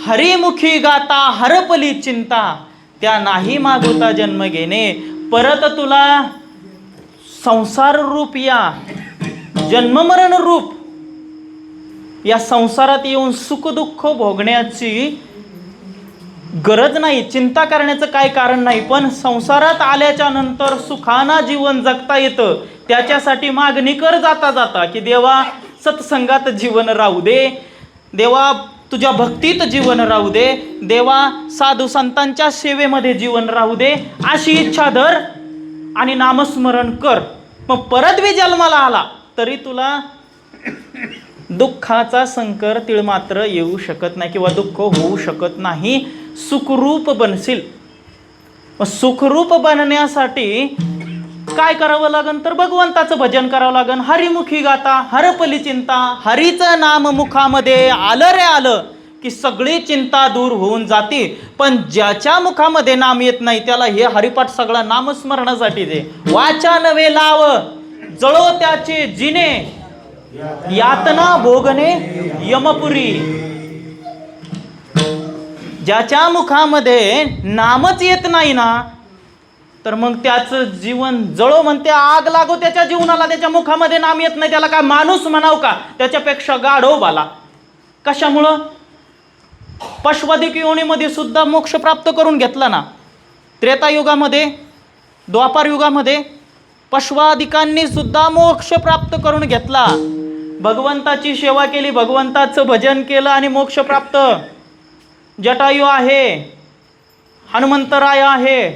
हरिमुखी गाता हरपली चिंता, त्या नाही मागोता जन्म घेणे. परत तुला संसार रूप या जन्ममरण रूप या संसारात येऊन सुख दुःख भोगण्याची गरज नाही. चिंता करण्याचं काही कारण नाही. पण संसारात आल्याच्या नंतर सुखाना जीवन जगता येतं, त्याच्यासाठी मागणी कर जाता जाता की देवा सत्संगात जीवन राहू दे, देवा तुझ्या भक्तीत जीवन राहू दे, देवा साधू संतांच्या सेवेमध्ये जीवन राहू दे, अशी इच्छा धर आणि नामस्मरण कर. मग परत बी जन्माला आला तरी तुला दुःखाचा संकर तीळ मात्र येऊ शकत नाही किंवा दुःख होऊ शकत नाही. सुखरूप बनशील. सुखरूप बनण्यासाठी काय करावं लागेल तर भगवंताचं भजन करावं लागेल. हरिमुखी गाता हरपली चिंता. हरीचं नाम मुखामध्ये आलं रे आलं की सगळी चिंता दूर होऊन जाते. पण ज्याच्या मुखामध्ये नाम येत नाही त्याला हे हरिपाठ सगळा नामस्मरणासाठी दे. वाचा नवे लाव जळो त्याचे जिने, यातना भोगणे यमपुरी. ज्याच्या मुखामध्ये नामच येत नाही ना, तर मग त्याचं जीवन जळो म्हणते, आग लागो त्याच्या जीवनाला. त्याच्या मुखामध्ये नाम येत नाही त्याला काय माणूस म्हणाव का? त्याच्यापेक्षा गाढव बाला. कशामुळं? पशवादिक योनीमध्ये सुद्धा मोक्ष प्राप्त करून घेतला ना. त्रेतायुगामध्ये द्वापार युगामध्ये पशवादिकांनी सुद्धा मोक्ष प्राप्त करून घेतला. भगवंताची सेवा केली, भगवंताचं भजन केलं आणि मोक्ष प्राप्त. जटायू आहे, हनुमंतराय आहे,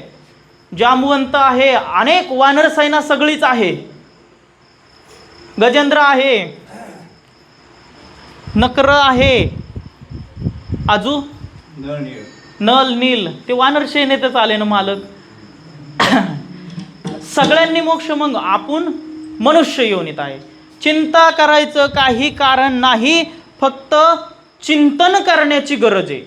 जांबुवंत आहे, अनेक वानर सेना सगळीच आहे, गजेंद्र आहे, नकर आहे, आजू नल नील, ते वानर सेनेतच आले ना मालक. सगळ्यांनी मोक्ष. मग आपण मनुष्य योनीत आहे. चिंता करायचं काही कारण नाही, फक्त चिंतन करण्याची गरज आहे.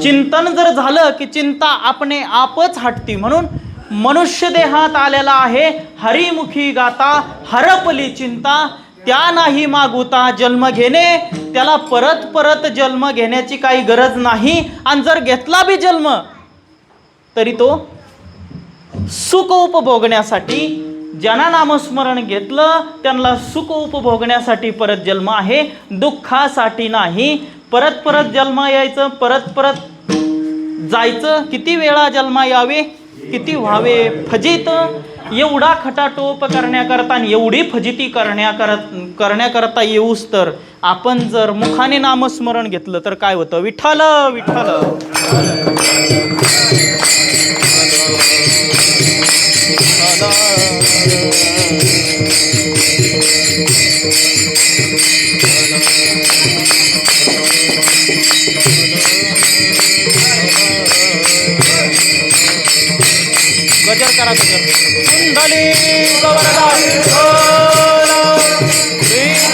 चिंतन जर झालं की चिंता आपणे आपच हटती. म्हणून मनुष्य देहात आलेला आहे. हरिमुखी गाता हरपली चिंता, त्या नाही मागुता जन्म घेणे. त्याला परत परत जन्म घेण्याची काही गरज नाही. आणि जर घेतला बी जन्म तरी तो सुख उपभोगण्यासाठी. ज्यांना नामस्मरण घेतलं त्यांना सुख उपभोगण्यासाठी परत जन्म आहे, दुःखासाठी नाही. परत परत जन्म यायचं, परत परत जायचं. किती वेळा जन्म यावे, किती व्हावे फजित. एवढा खटाटोप करण्याकरता आणि एवढी फजिती करण्याकरता येऊस तर आपण जर मुखाने नामस्मरण घेतलं तर काय होतं? विठ्ठल विठ्ठल. गजर करा गजर. कुंडली गवरदास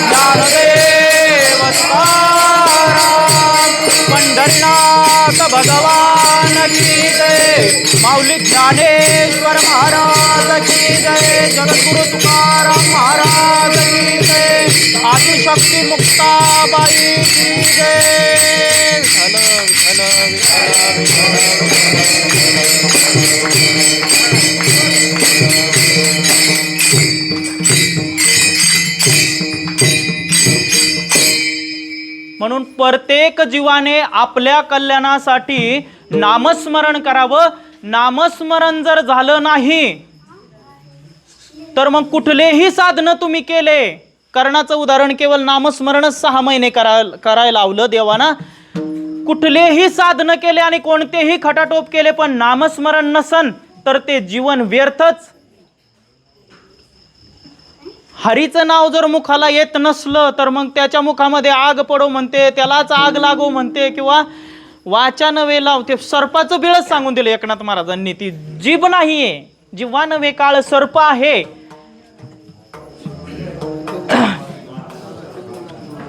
ज्ञानदेव पंढरीनाथ भगवान की जय. माऊली ज्ञानेश्वर महाराज की जय. जगद्गुरु तुकाराम महाराज की जय. आदिशक्ती मुक्ताबाई की जय. विठ्ठल विठ्ठल म्हणून प्रत्येक जीवाने आपल्या कल्याणासाठी नामस्मरण करावं. नामस्मरण जर झालं नाही तर मग कुठलेही साधन तुम्ही केले. कर्णाचं उदाहरण केवळ नामस्मरणच 6 महिने करायला लावलं देवाना. कुठलेही साधन केले आणि कोणतेही खटाटोप केले पण नामस्मरण नसन तर ते जीवन व्यर्थच. हरीचं नाव जर मुखाला येत नसलं तर मग त्याच्या मुखामध्ये आग पडो म्हणते, त्यालाच आग लागो म्हणते, किंवा वाचा नवे लाव. ते सर्पाचं बिळच सांगून दिलं एकनाथ महाराजांनी. ती जीभ नाहीये, जिव्हा नव्हे काळ सर्प आहे.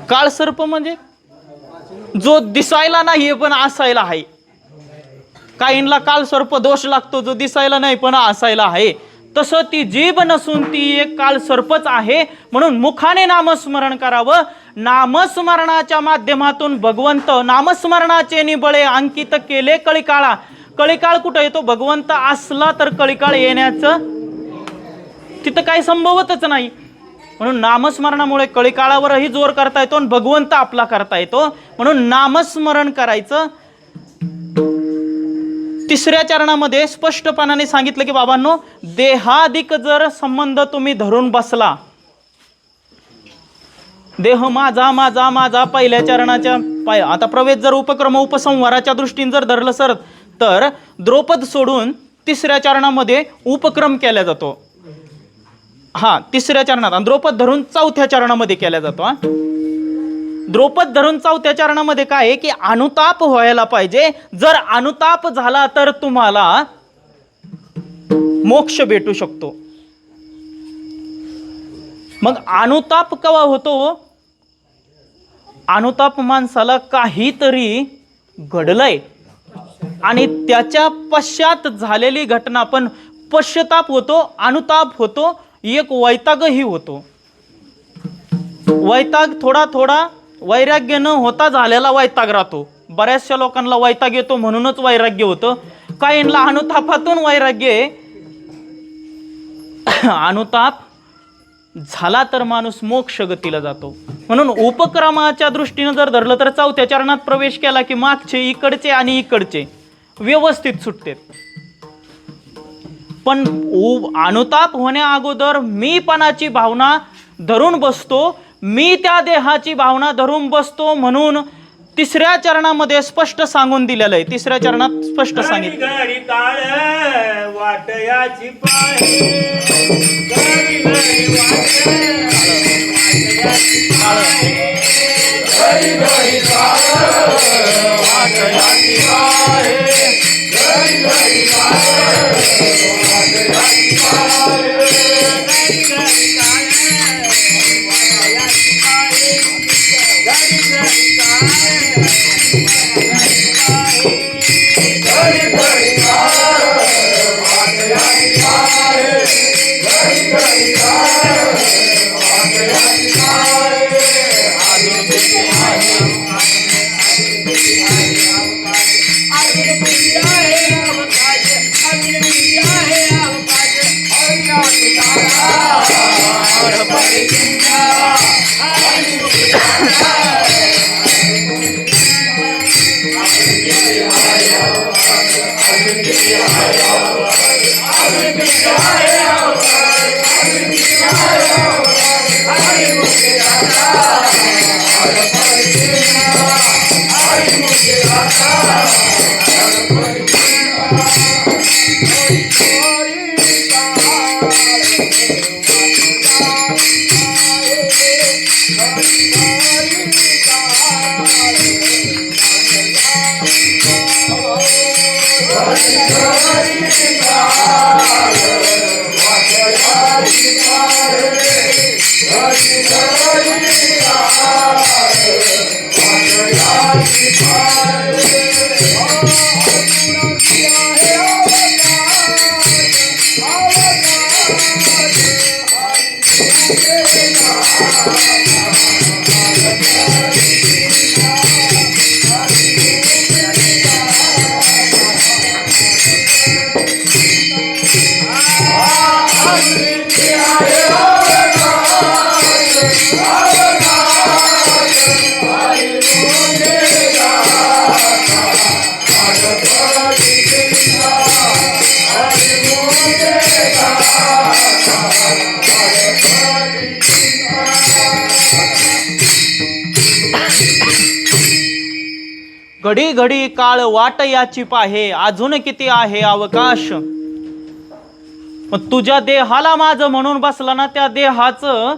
काळ सर्प म्हणजे जो दिसायला नाही पण असायला आहे. काहींना काळ सर्प दोष लागतो, जो दिसायला नाही पण असायला आहे. तसं ती जीभ नसून ती एक काळ सर्पच आहे. म्हणून मुखाने नामस्मरण करावं. नामस्मरणाच्या माध्यमातून भगवंत, नामस्मरणाचे निबळे अंकित केले कळीकाळा. कळीकाळ कुठं येतो? भगवंत असला तर कळीकाळ येण्याचं तिथं काही संभवतच नाही. म्हणून नामस्मरणामुळे कळीकाळावरही जोर करता येतो आणि भगवंत आपला करता येतो. म्हणून नामस्मरण करायचं. तिसऱ्या चरणामध्ये स्पष्टपणाने सांगितलं की बाबांनो, देहाधिक जर संबंध तुम्ही धरून बसला, देह माझा माझा माझा पहिल्या चरणाच्या आता प्रवेश जर उपक्रम उपसंहाराच्या दृष्टीने जर धरलं सर, तर द्रौपद सोडून तिसऱ्या चरणामध्ये उपक्रम केला जातो. तिसऱ्या चरणात. आणि द्रौपद धरून चौथ्या चरणामध्ये केला जातो. द्रौपद धरून चौथ्या चरणामध्ये काय आहे की अनुताप व्हायला पाहिजे. जर अनुताप झाला तर तुम्हाला मोक्ष भेटू शकतो. मग अनुताप केव्हा होतो? अनुताप माणसाला काहीतरी घडलंय आणि त्याच्या पश्चात झालेली घटना, पण पश्चाताप होतो, अनुताप होतो, एक वैतागही होतो. वैताग थोडा थोडा वैराग्य न होता झालेला वैताग राहतो. बऱ्याचशा लोकांना वैताग येतो म्हणूनच वैराग्य होतं. काहींना अनुतापातून वैराग्य आहे. अनुताप झाला तर माणूस मोक्ष गतीला जातो. म्हणून उपक्रमाच्या दृष्टीने जर धरलं तर चौथ्या चरणात प्रवेश केला की मागचे, इकडचे आणि इकडचे व्यवस्थित सुटतात. पण अनुताप होण्या अगोदर मीपणाची भावना धरून बसतो, मी त्या देहाची भावना धरून बसतो. म्हणून तिसऱ्या चरणामध्ये स्पष्ट सांगून दिलेलं आहे. तिसऱ्या चरणात स्पष्ट सांगितलं, घडी घडी काळ वाट याची पाहे, अजून किती आहे अवकाश. मग तुझ्या देहाला माझं म्हणून बसला ना, त्या देहाचं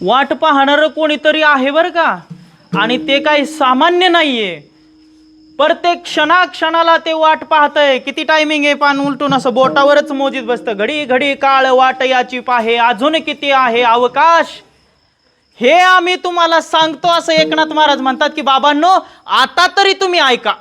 वाट पाहणार कोणीतरी आहे बर का. आणि ते काही सामान्य नाहीये. प्रत्येक क्षणाला ते वाट पाहतय. किती टायमिंग आहे पान उलटून असं बोटावरच मोजीत बसतं. घडी घडी काळ वाट याची पाहे, अजून किती आहे अवकाश. हे आम्ही तुम्हाला सांगतो असं एकनाथ महाराज म्हणतात की बाबांनो आता तरी तुम्ही ऐका,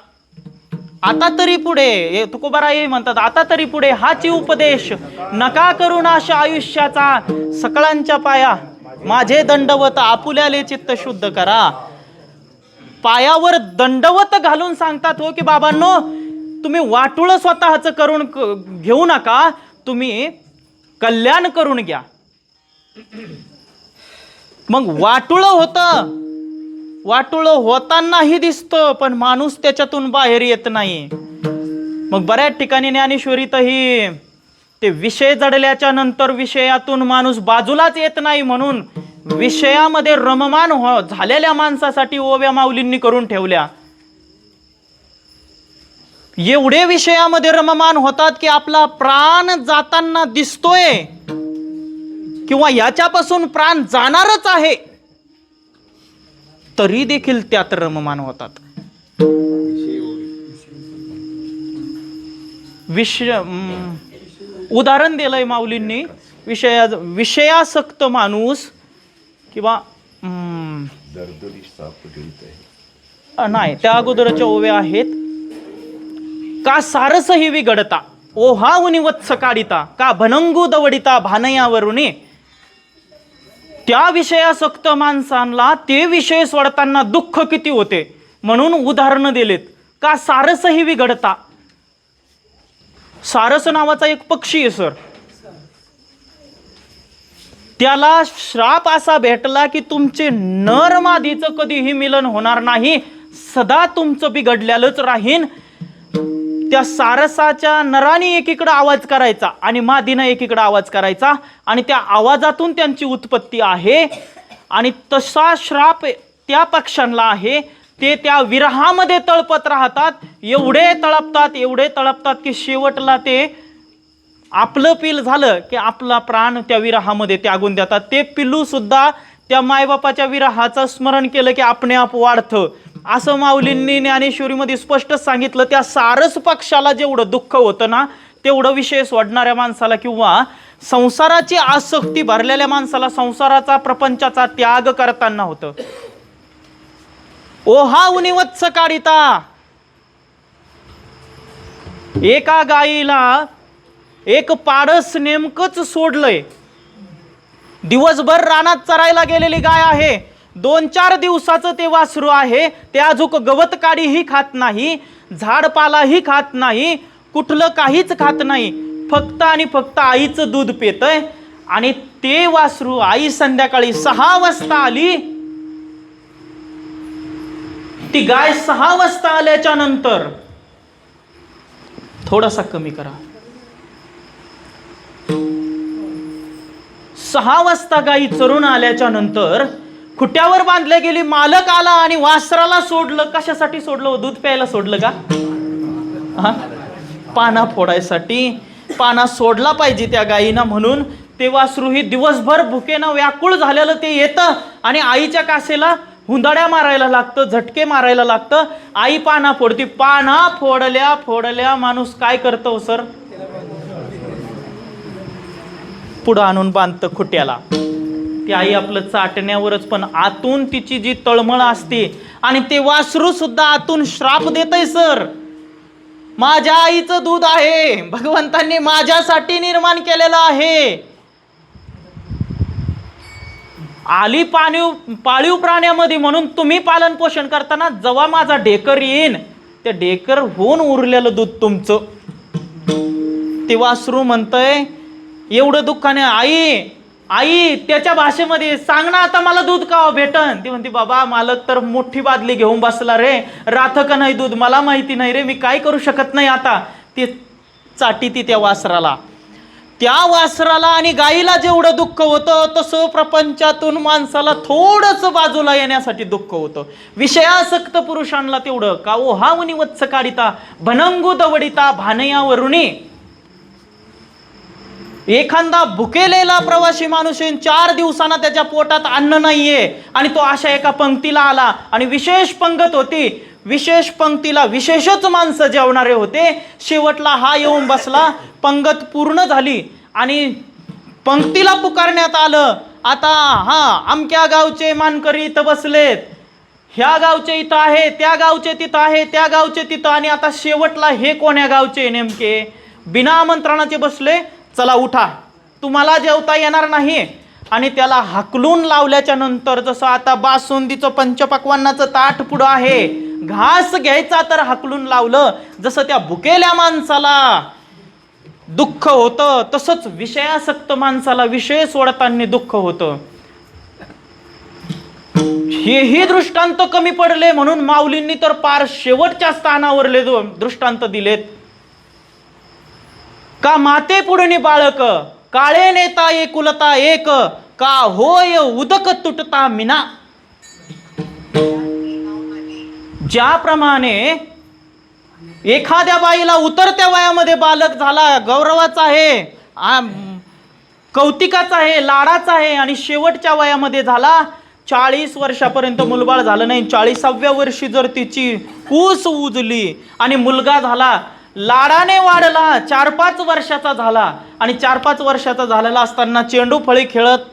आता तरी पुढे. तुकोबाराय म्हणतात आता तरी पुढे हाची उपदेश, नका करू नाश आयुष्याचा, सकळांच्या पाया माझे दंडवत, आपुल्याले चित्त शुद्ध करा. पायावर दंडवत घालून सांगतात हो की बाबांनो तुम्ही वाटुळ स्वतःच करून घेऊ नका, तुम्ही कल्याण करून घ्या. मग वाटुळ होतं, वाटुळ होतानाही दिसतं पण माणूस त्याच्यातून बाहेर येत नाही. मग बऱ्याच ठिकाणी ज्ञानेश्वरीतही ते विषय जडल्याच्या नंतर विषयातून माणूस बाजूलाच येत नाही म्हणून विषयामध्ये रममान झालेल्या माणसासाठी ओव्या माऊलींनी करून ठेवल्या. एवढे विषयामध्ये रममान होतात की आपला प्राण जाताना दिसतोय किंवा याच्यापासून प्राण जाणारच आहे तरी देखील त्यात रममान होतात. उदाहरण दिलंय माऊलींनी. विषयासक्त माणूस किंवा नाही त्या अगोदरच्या ओव्या आहेत. का सारसही विगडता ओहावनी वत्स काढिता, का भनंगू दवडिता भानयावरुनी. त्या विषयासक्त माणसांना ते विषय सोडताना दुःख किती होते म्हणून उदाहरणं दिलेत. का सारसही विगडता. सारस नावाचा एक पक्षी आहे सर, त्याला श्राप असा भेटला की तुमचे नर मादीचं कधीही मिलन होणार नाही, सदा तुमचं बिघडलेलंच राहीन. त्या सारसाच्या नराने एकीकडे आवाज करायचा आणि मादीनं एकीकडे आवाज करायचा आणि त्या आवाजातून त्यांची उत्पत्ती आहे. आणि तसा श्राप त्या पक्ष्यांना आहे. ते त्या विरहामध्ये तळपत राहतात, एवढे तळपतात की शेवटला ते आपलं पिल झालं की आपला प्राण त्या विरहामध्ये त्यागून देतात. ते पिल्लू सुद्धा त्या मायबापाच्या विरहाचं स्मरण केलं की आपणे आप वाढतं. असं माऊलींनी ज्ञानेश्वरीमध्ये स्पष्ट सांगितलं. त्या सारस पक्षाला जेवढं दुःख होतं ना तेवढं विषय सोडणाऱ्या माणसाला किंवा संसाराची आसक्ती भरलेल्या माणसाला संसाराचा प्रपंचाचा त्याग करताना होतं. ओहावनी वत्स काढिता. एका गाईला एक पाडस नेमकंच सोडलंय. दिवसभर रानात चरायला गेलेली गाय आहे, 2-4 दिवसाचं ते वासरू आहे. ते अजूक गवत काडीही खात नाही, झाडपालाही खात नाही, कुठलं काहीच खात नाही, फक्त आणि फक्त आईचं दूध पितंय. आणि ते वासरू आई संध्याकाळी 6 वाजता आली. ती गाय 6 वाजता आल्याच्या नंतर थोडासा कमी करा. 6 वाजता गाई चरून आल्याच्या नंतर खुट्यावर बांधले गेली. मालक आला आणि वासराला सोडलं. कशासाठी सोडलं? दूध प्यायला सोडलं का? पाना फोडायसाठी. पाना सोडला पाहिजे त्या गायीना म्हणून ते वासरू ही दिवसभर भुकेनं व्याकुळ झालेलं ते येतं आणि आईच्या कासेला हुंदाड्या मारायला लागतं, झटके मारायला लागतं. आई पाना फोडती. पाना फोडल्या माणूस काय करतो सर? पुढं आणून बांधतं खुट्याला. ती आई आपलं चाटण्यावरच पण आतून तिची जी तळमळ असते. आणि ते वासरू सुद्धा आतून श्राप देतय सर. माझ्या आईचं दूध आहे, भगवंतांनी माझ्यासाठी निर्माण केलेलं आहे. आली पाळीव प्राण्यामध्ये म्हणून तुम्ही पालन पोषण करताना जेव्हा माझा ढेकर येईन त्या ढेकर होऊन उरलेलं दूध तुमचं. ते वासरू म्हणतंय एवढं दुःखाने, आई त्याच्या भाषेमध्ये सांग ना आता मला दूध का भेटन. ती म्हणते बाबा मालक तर मोठी बादली घेऊन बसला रे, राहत का नाही दूध मला माहिती नाही रे, मी काय करू शकत नाही आता. ते चाटी ती त्या वासराला. त्या वासराला आणि गाईला जेवढं दुःख होतं तसं प्रपंचातून माणसाला थोडंच बाजूला येण्यासाठी दुःख होतं. विषयासक्त पुरुषांना तेवढं. का ओहावनी वत्स काढिता भनंगू दवडिता भानयावरुनी. एखादा भुकेलेला प्रवासी माणूस 4 दिवसांना त्याच्या पोटात अन्न नाहीये आणि तो अशा एका पंक्तीला आला आणि विशेष पंगत होती. विशेष पंक्तीला विशेषच माणसं जेवणारे होते. शेवटला हा येऊन बसला, पंगत पूर्ण झाली आणि पंक्तीला पुकारण्यात आलं. आता अमक्या गावचे मानकरी इथं बसलेत, ह्या गावचे इथं आहे, त्या गावचे तिथं आहे, त्या गावचे तिथं, आणि आता शेवटला हे कोण्या गावचे नेमके बिना आमंत्रणाचे बसले. चला उठा, तुम्हाला जेवता येणार नाही. आणि त्याला हाकलून लावल्याच्या नंतर जसं आता बासुंदीचं पंचपक्वान्नाचं ताट पुढं आहे, घास घ्यायचा तर हाकलून लावलं. जसं त्या भुकेल्या माणसाला दुःख होतं तसंच विषयासक्त माणसाला विषय सोडताना दुःख होतं. हेही दृष्टांत कमी पडले म्हणून माऊलींनी तर पार शेवटच्या स्थानावरले दृष्टांत दिलेत. का माते पुढणी बाळक, काळे नेता एकुलता एक, का होय उदक तुटता मिना. ज्याप्रमाणे एखाद्या बाईला उतरत्या वयामध्ये बालक झाला, गौरवाचा आहे, कौतिकाचा आहे, लाडाचा आहे, आणि शेवटच्या वयामध्ये झाला 40 वर्षापर्यंत मुलबाळ झालं नाही, 40व्या वर्षी जर तिची कूस उजली आणि मुलगा झाला, लाडाने वाढला, 4-5 वर्षाचा झाला, आणि 4-5 वर्षाचा झालेला असताना चेंडू फळी खेळत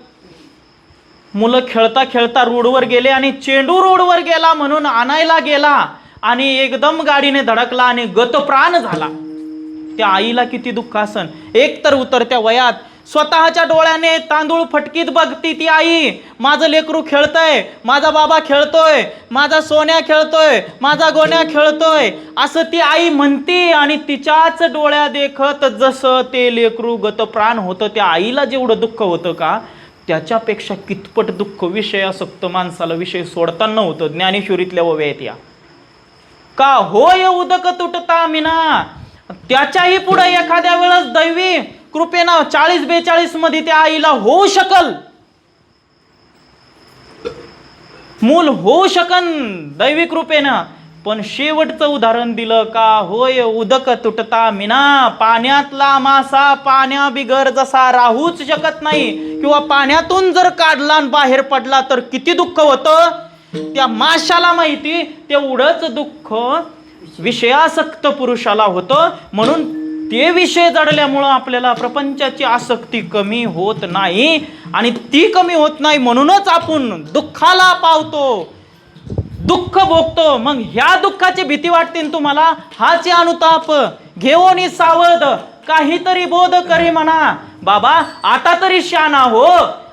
मुलं खेळता खेळता रोडवर गेले आणि चेंडू रोडवर गेला म्हणून आणायला गेला आणि एकदम गाडीने धडकला आणि गतप्राण झाला. त्या आईला किती दुःख असन. एक तर उतरत्या वयात स्वतःच्या डोळ्याने तांदूळ फटकीत बघती ती आई, माझं लेकरू खेळतंय, माझा बाबा खेळतोय, माझा सोन्या खेळतोय, माझा गोण्या खेळतोय, असं ती आई म्हणती. आणि तिच्याच डोळ्या देखत जसं ते लेकरू गतप्राण होतं, त्या आईला जेवढं दुःख होतं का, त्याच्यापेक्षा कितपट दुःख विषयासक्त माणसाला विषय सोडताना होतं. ज्ञानेश्वरीतल्या ओव्या आहेत या. का होय उदक तुटता मिना. त्याच्याही पुढे एखाद्या वेळेस दैवी कृपेनं 40-42 मध्ये त्या आईला होऊ शकल, मूल होऊ शकन दैवी कृपेनं, पण शेवटचं उदाहरण दिलं का होय उदक तुटता मिना. पाण्यातला मासा पाण्या बिगर जसा राहूच शकत नाही, किंवा पाण्यातून जर काढला आणि बाहेर पडला तर किती दुःख होतं त्या माशाला माहिती, तेवढंच दुःख विषयासक्त पुरुषाला होतं. म्हणून ते विषय जडल्यामुळं आपल्याला प्रपंचाची आसक्ती कमी होत नाही, आणि ती कमी होत नाही म्हणूनच आपण दुःखाला पावतो, दुःख भोगतो. मग ह्या दुःखाची भीती वाटते तुम्हाला, हाची अनुताप घेऊन सावध काहीतरी बोध करी म्हणा. बाबा आता तरी शाना हो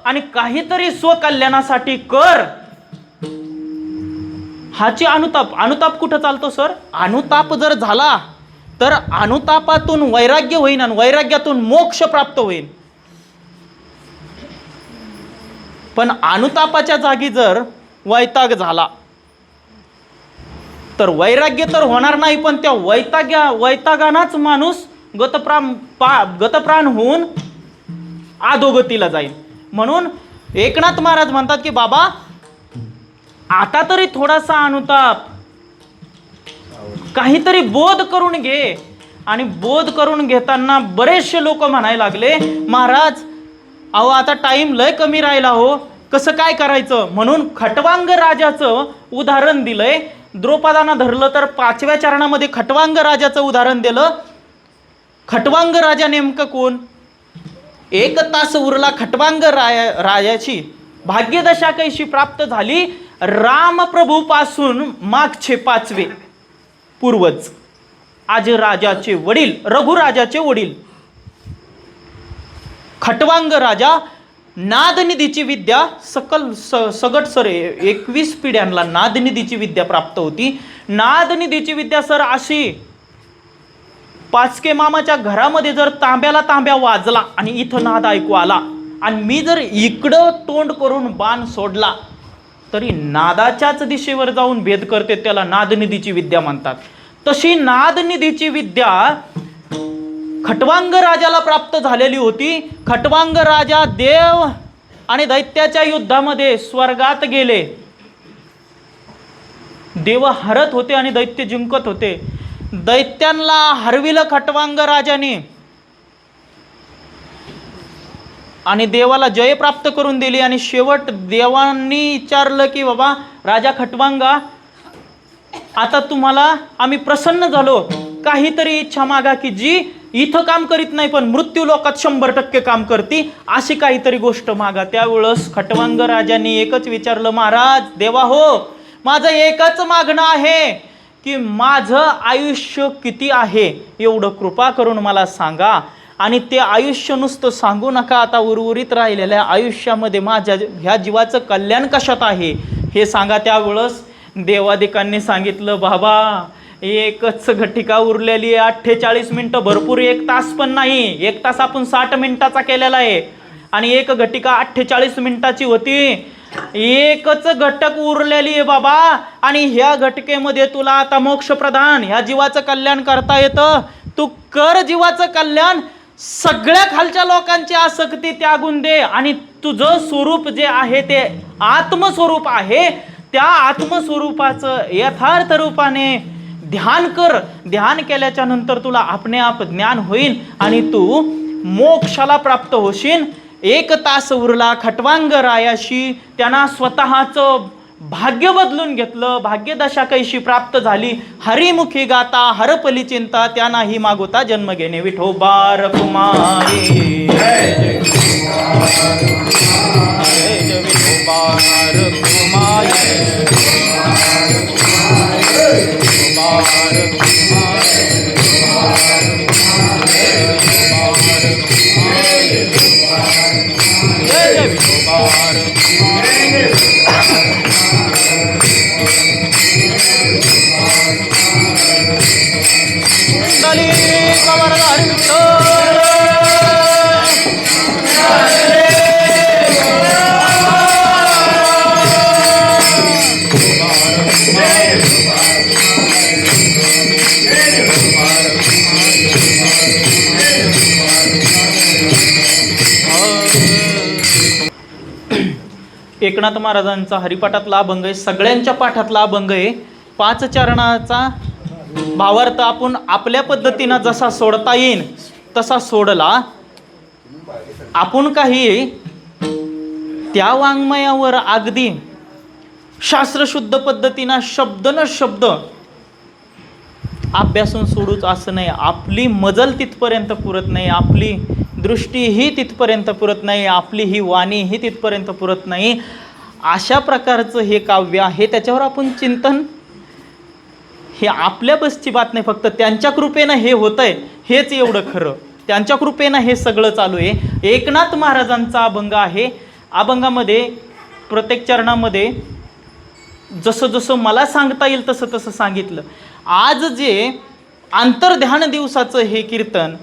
आणि काहीतरी स्वकल्याणासाठी कर. हाची अनुताप. अनुताप कुठं चालतो सर? अनुताप जर झाला तर अनुतापातून वैराग्य होईल आणि वैराग्यातून मोक्ष प्राप्त होईल. पण अनुतापाच्या जागी जर वैताग झाला तर वैराग्य तर होणार नाही, पण त्या वैतागानाच माणूस गतप्राण होऊन अधोगतीला जाईल. म्हणून एकनाथ महाराज म्हणतात की बाबा आता तरी थोडासा अनुताप, काहीतरी बोध करून घे. आणि बोध करून घेताना बरेचसे लोक म्हणायला लागले, महाराज अहो आता टाइम लय कमी राहिला हो, कसं काय करायचं. म्हणून खटवांग राजाचं उदाहरण दिलंय. द्रौपदांना धरलं तर 5व्या चरणामध्ये खटवांग राजाचं उदाहरण दिलं. खटवांग राजा नेमकं कोण? 1 तास उरला खटवांग राजाची भाग्यदशा कैशी प्राप्त झाली. रामप्रभू पासून मागचे 5वे पूर्वज राजाचे वडील, रघुराजाचे वडील खटवांग राजा, नादनिधीची विद्या सगट सर 21 पिढ्यांना नादनिधीची विद्या प्राप्त होती. नादनिधीची विद्या सर अशी, पाचके मामाच्या घरामध्ये जर तांब्याला तांब्या वाजला आणि इथं नाद ऐकू आला आणि मी जर इकडं तोंड करून बाण सोडला तरी नादाच्याच दिशेवर जाऊन भेद करते, त्याला नादनिधीची विद्या म्हणतात. तशी नादनिधीची विद्या खटवांग राजाला प्राप्त झालेली होती. खटवांग राजा देव आणि दैत्याच्या युद्धामध्ये स्वर्गात गेले. देव हरत होते आणि दैत्य जिंकत होते. दैत्यांना हरविलं खटवांग राजाने आणि देवाला जय प्राप्त करून दिली. आणि शेवट देवांनी विचारलं की बाबा राजा खटवांगा आता तुम्हाला आम्ही प्रसन्न झालो. काहीतरी इच्छा मागा की जी इथं काम करीत नाही पण मृत्यू लोकात 100% काम करती, अशी काहीतरी गोष्ट मागा. त्यावेळेस खटवांग राजांनी एकच विचारलं, महाराज देवा हो, माझं एकच मागणं आहे की माझं आयुष्य किती आहे एवढं कृपा करून मला सांगा. आणि ते आयुष्य नुसतं सांगू नका, आता उर्वरित राहिलेल्या आयुष्यामध्ये माझ्या ह्या जीवाचं कल्याण कशात आहे हे सांगा. त्यावेळेस देवादिकांनी सांगितलं, बाबा एकच घटिका उरलेली आहे, 48 मिनिटं, भरपूर 1 तास पण नाही. 1 तास आपण 60 मिनिटाचा केलेला आहे आणि एक घटिका 48 मिनिटाची होती. एकच घटक उरलेली आहे बाबा, आणि ह्या घटकेमध्ये तुला आता मोक्ष प्रदान, ह्या जीवाचं कल्याण करता येतं. तू कर जीवाचं कल्याण, सगळ्या खालच्या लोकांची आसक्ती त्यागून दे आणि तुझं स्वरूप जे आहे ते आत्मस्वरूप आहे, त्या आत्मस्वरूपाचं यथार्थ रूपाने ध्यान कर. ध्यान केल्याच्या नंतर तुला आपणे आप ज्ञान होईल आणि तू मोक्षाला प्राप्त होशील. 1 तास उरला. खटवांग रायाशी त्यांना स्वतःचं भाग्य बदलून घेतलं. भाग्यदशा कैशी प्राप्त झाली. हरिमुखी गाता हरपली चिंता, त्यांनाही मागोता जन्म घेणे विठोबा रखुमाई. जय जय विठोबा रखुमाई. जय जय विठोबा दली कवरदार विठ्ठल. एकनाथ महाराजांचा हरिपाठातला अभंग आहे, सगळ्यांच्या पाठातला अभंग आहे. 5 चरणाचा भावार्थ आपण आपल्या पद्धतीनं जसा सोडता येईल तसा सोडला. आपण काही त्या वाङ्मयावर अगदी शास्त्रशुद्ध पद्धतीनं शब्द न शब्द अभ्यासून सोडूच असं नाही. आपली मजल तिथपर्यंत पुरत नाही, आपली दृष्टी ही तिथपर्यंत पुरत नाही, आपली ही वाणी ही तिथपर्यंत पुरत नाही. अशा प्रकारचं हे काव्य आहे. त्याच्यावर आपण चिंतन, हे आपल्या बसची बात नाही, फक्त त्यांच्या कृपेनं हे होतंय, हेच एवढं खरं. त्यांच्या कृपेनं हे सगळं चालू आहे. एकनाथ महाराजांचा अभंग आहे. अभंगामध्ये प्रत्येक चरणामध्ये जसं जसं मला सांगता येईल तसं तसं सांगितलं. आज जे आंतरध्यान दिवसाचं हे कीर्तन,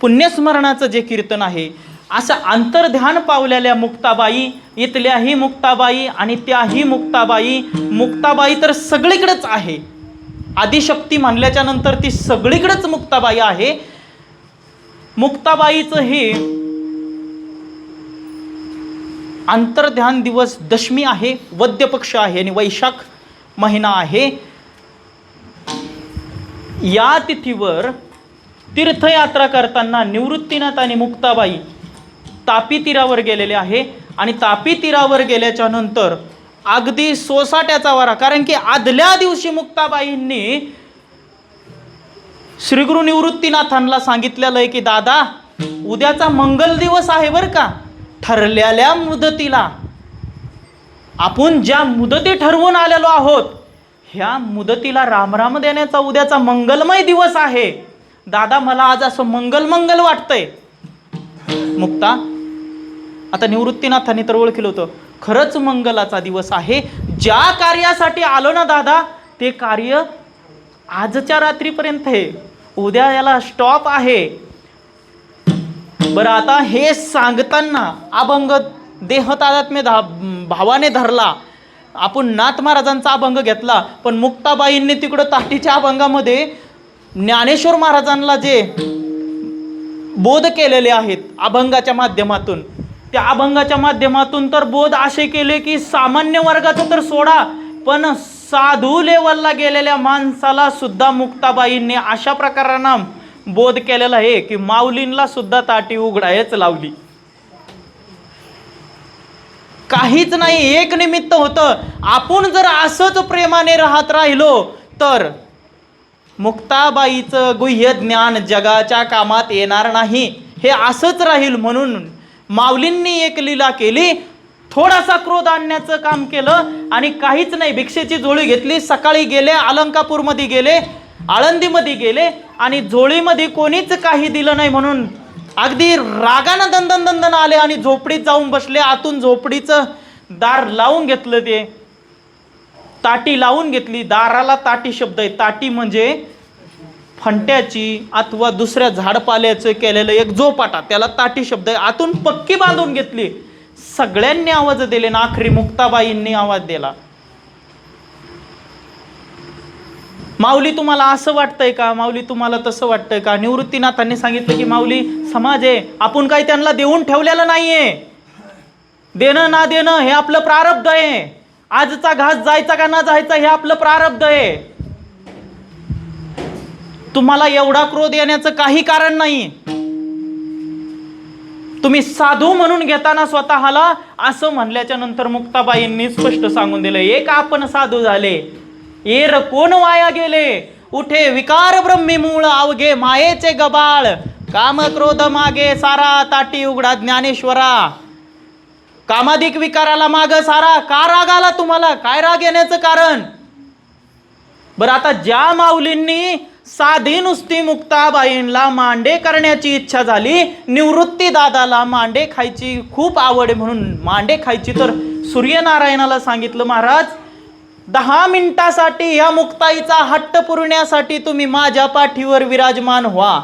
पुण्यस्मरणाचं जे कीर्तन आहे, असं आंतरध्यान पावलेल्या मुक्ताबाई, इथल्याही मुक्ताबाई आणि त्याही मुक्ताबाई. मुक्ताबाई तर सगळीकडेच आहे. आदिशक्ती म्हणल्याच्या नंतर ती सगळीकडेच मुक्ताबाई आहे. मुक्ताबाईचं हे आंतरध्यान दिवस दशमी आहे, वद्य पक्ष आहे आणि वैशाख महिना आहे. या तिथीवर तीर्थयात्रा करताना निवृत्तीनाथ आणि मुक्ताबाई तापी तीरावर गेलेले आहे. आणि तापी तीरावर गेल्याच्या नंतर अगदी सोसाट्याचा वारा, कारण की आदल्या दिवशी मुक्ताबाईंनी श्रीगुरु निवृत्तीनाथांना सांगितलेलं आहे की दादा, उद्याचा मंगल दिवस आहे बरं का, ठरलेल्या मुदतीला आपण ज्या मुदती ठरवून आलेलो आहोत, ह्या मुदतीला रामराम देण्याचा उद्याचा मंगलमय दिवस आहे. दादा मला आज असं मंगल मंगल वाटतंय. मुक्ता, आता निवृत्तीनाथांनी तर ओळखलं होतं, खरंच मंगलाचा दिवस आहे. ज्या कार्यासाठी आलो ना दादा, ते कार्य आजच्या रात्रीपर्यंत आहे, उद्या याला स्टॉप आहे. बरं, आता हे सांगताना अभंग देहतादात्म्य भावाने धरला. आपण नाथ महाराजांचा अभंग घेतला, पण मुक्ताबाईंनी तिकडं ताटीच्या अभंगामध्ये ज्ञानेश्वर महाराजांना जे बोध केलेले आहेत अभंगाच्या माध्यमातून, त्या अभंगाच्या माध्यमातून तर बोध असे केले की सामान्य वर्गाचं तर सोडा, पण साधू लेवलला गेलेल्या माणसाला सुद्धा मुक्ताबाईंनी अशा प्रकारानं बोध केलेला आहे की माऊलींना सुद्धा ताटी उघडायच लावली. काहीच नाही, एक निमित्त होतं. आपण जर असंच प्रेमाने राहत राहिलो तर मुक्ताबाईचं गुह्य ज्ञान जगाच्या कामात येणार नाही, हे असंच राहील. म्हणून माऊलींनी एक लीला केली, थोडासा क्रोध आणण्याचं काम केलं आणि काहीच नाही, भिक्षेची झोळी घेतली, सकाळी गेले, अलंकापूरमध्ये गेले, आळंदीमध्ये गेले आणि झोळीमध्ये कोणीच काही दिलं नाही म्हणून अगदी रागानं दंदन दंदन आले आणि झोपडीत जाऊन बसले. आतून झोपडीचं दार लावून घेतलं, ते ताटी लावून घेतली. दाराला ताटी शब्द आहे. ताटी म्हणजे फंट्याची अथवा दुसऱ्या झाडपाल्याचं केलेलं एक झोपाटा, त्याला ताटी शब्द आहे. आतून पक्की बांधून घेतली. सगळ्यांनी आवाज दिले ना, आखरी मुक्ताबाईंनी आवाज दिला. माऊली तुम्हाला असं वाटतंय का, माऊली तुम्हाला तसं वाटतंय का? निवृत्तीनाथांनी सांगितलं की माऊली समाज आहे, आपण काही त्यांना देऊन ठेवलेलं नाहीये. देणं ना देणं हे आपलं प्रारब्ध आहे. आजचा घास जायचा का ना जायचा हे आपलं प्रारब्ध आहे. तुम्हाला एवढा क्रोध येण्याचं काही कारण नाही. तुम्ही साधू म्हणून घेताना स्वतःला असं म्हणल्याच्या नंतर मुक्ताबाईंनी स्पष्ट सांगून दिलं, एक आपण साधू झाले, एर कोण वाया गेले, उठे विकार ब्रह्मी मूळ अवघे मायेचे गबाळ, काम क्रोध मागे सारा, ताटी उघडा ज्ञानेश्वरा. कामाधिक विकाराला माग सारा. का राग आला तुम्हाला? काय राग येण्याचं कारण? बरं, आता ज्या माऊलींनी साधी नुसती मुक्ताबाईंना मांडे करण्याची इच्छा झाली, निवृत्ती दादाला मांडे खायची खूप आवड आहे म्हणून मांडे खायची, तर सूर्यनारायणाला सांगितलं, महाराज 10 मिनिटासाठी या मुक्ताईचा हट्ट पुरवण्यासाठी तुम्ही माझ्या पाठीवर विराजमान व्हा.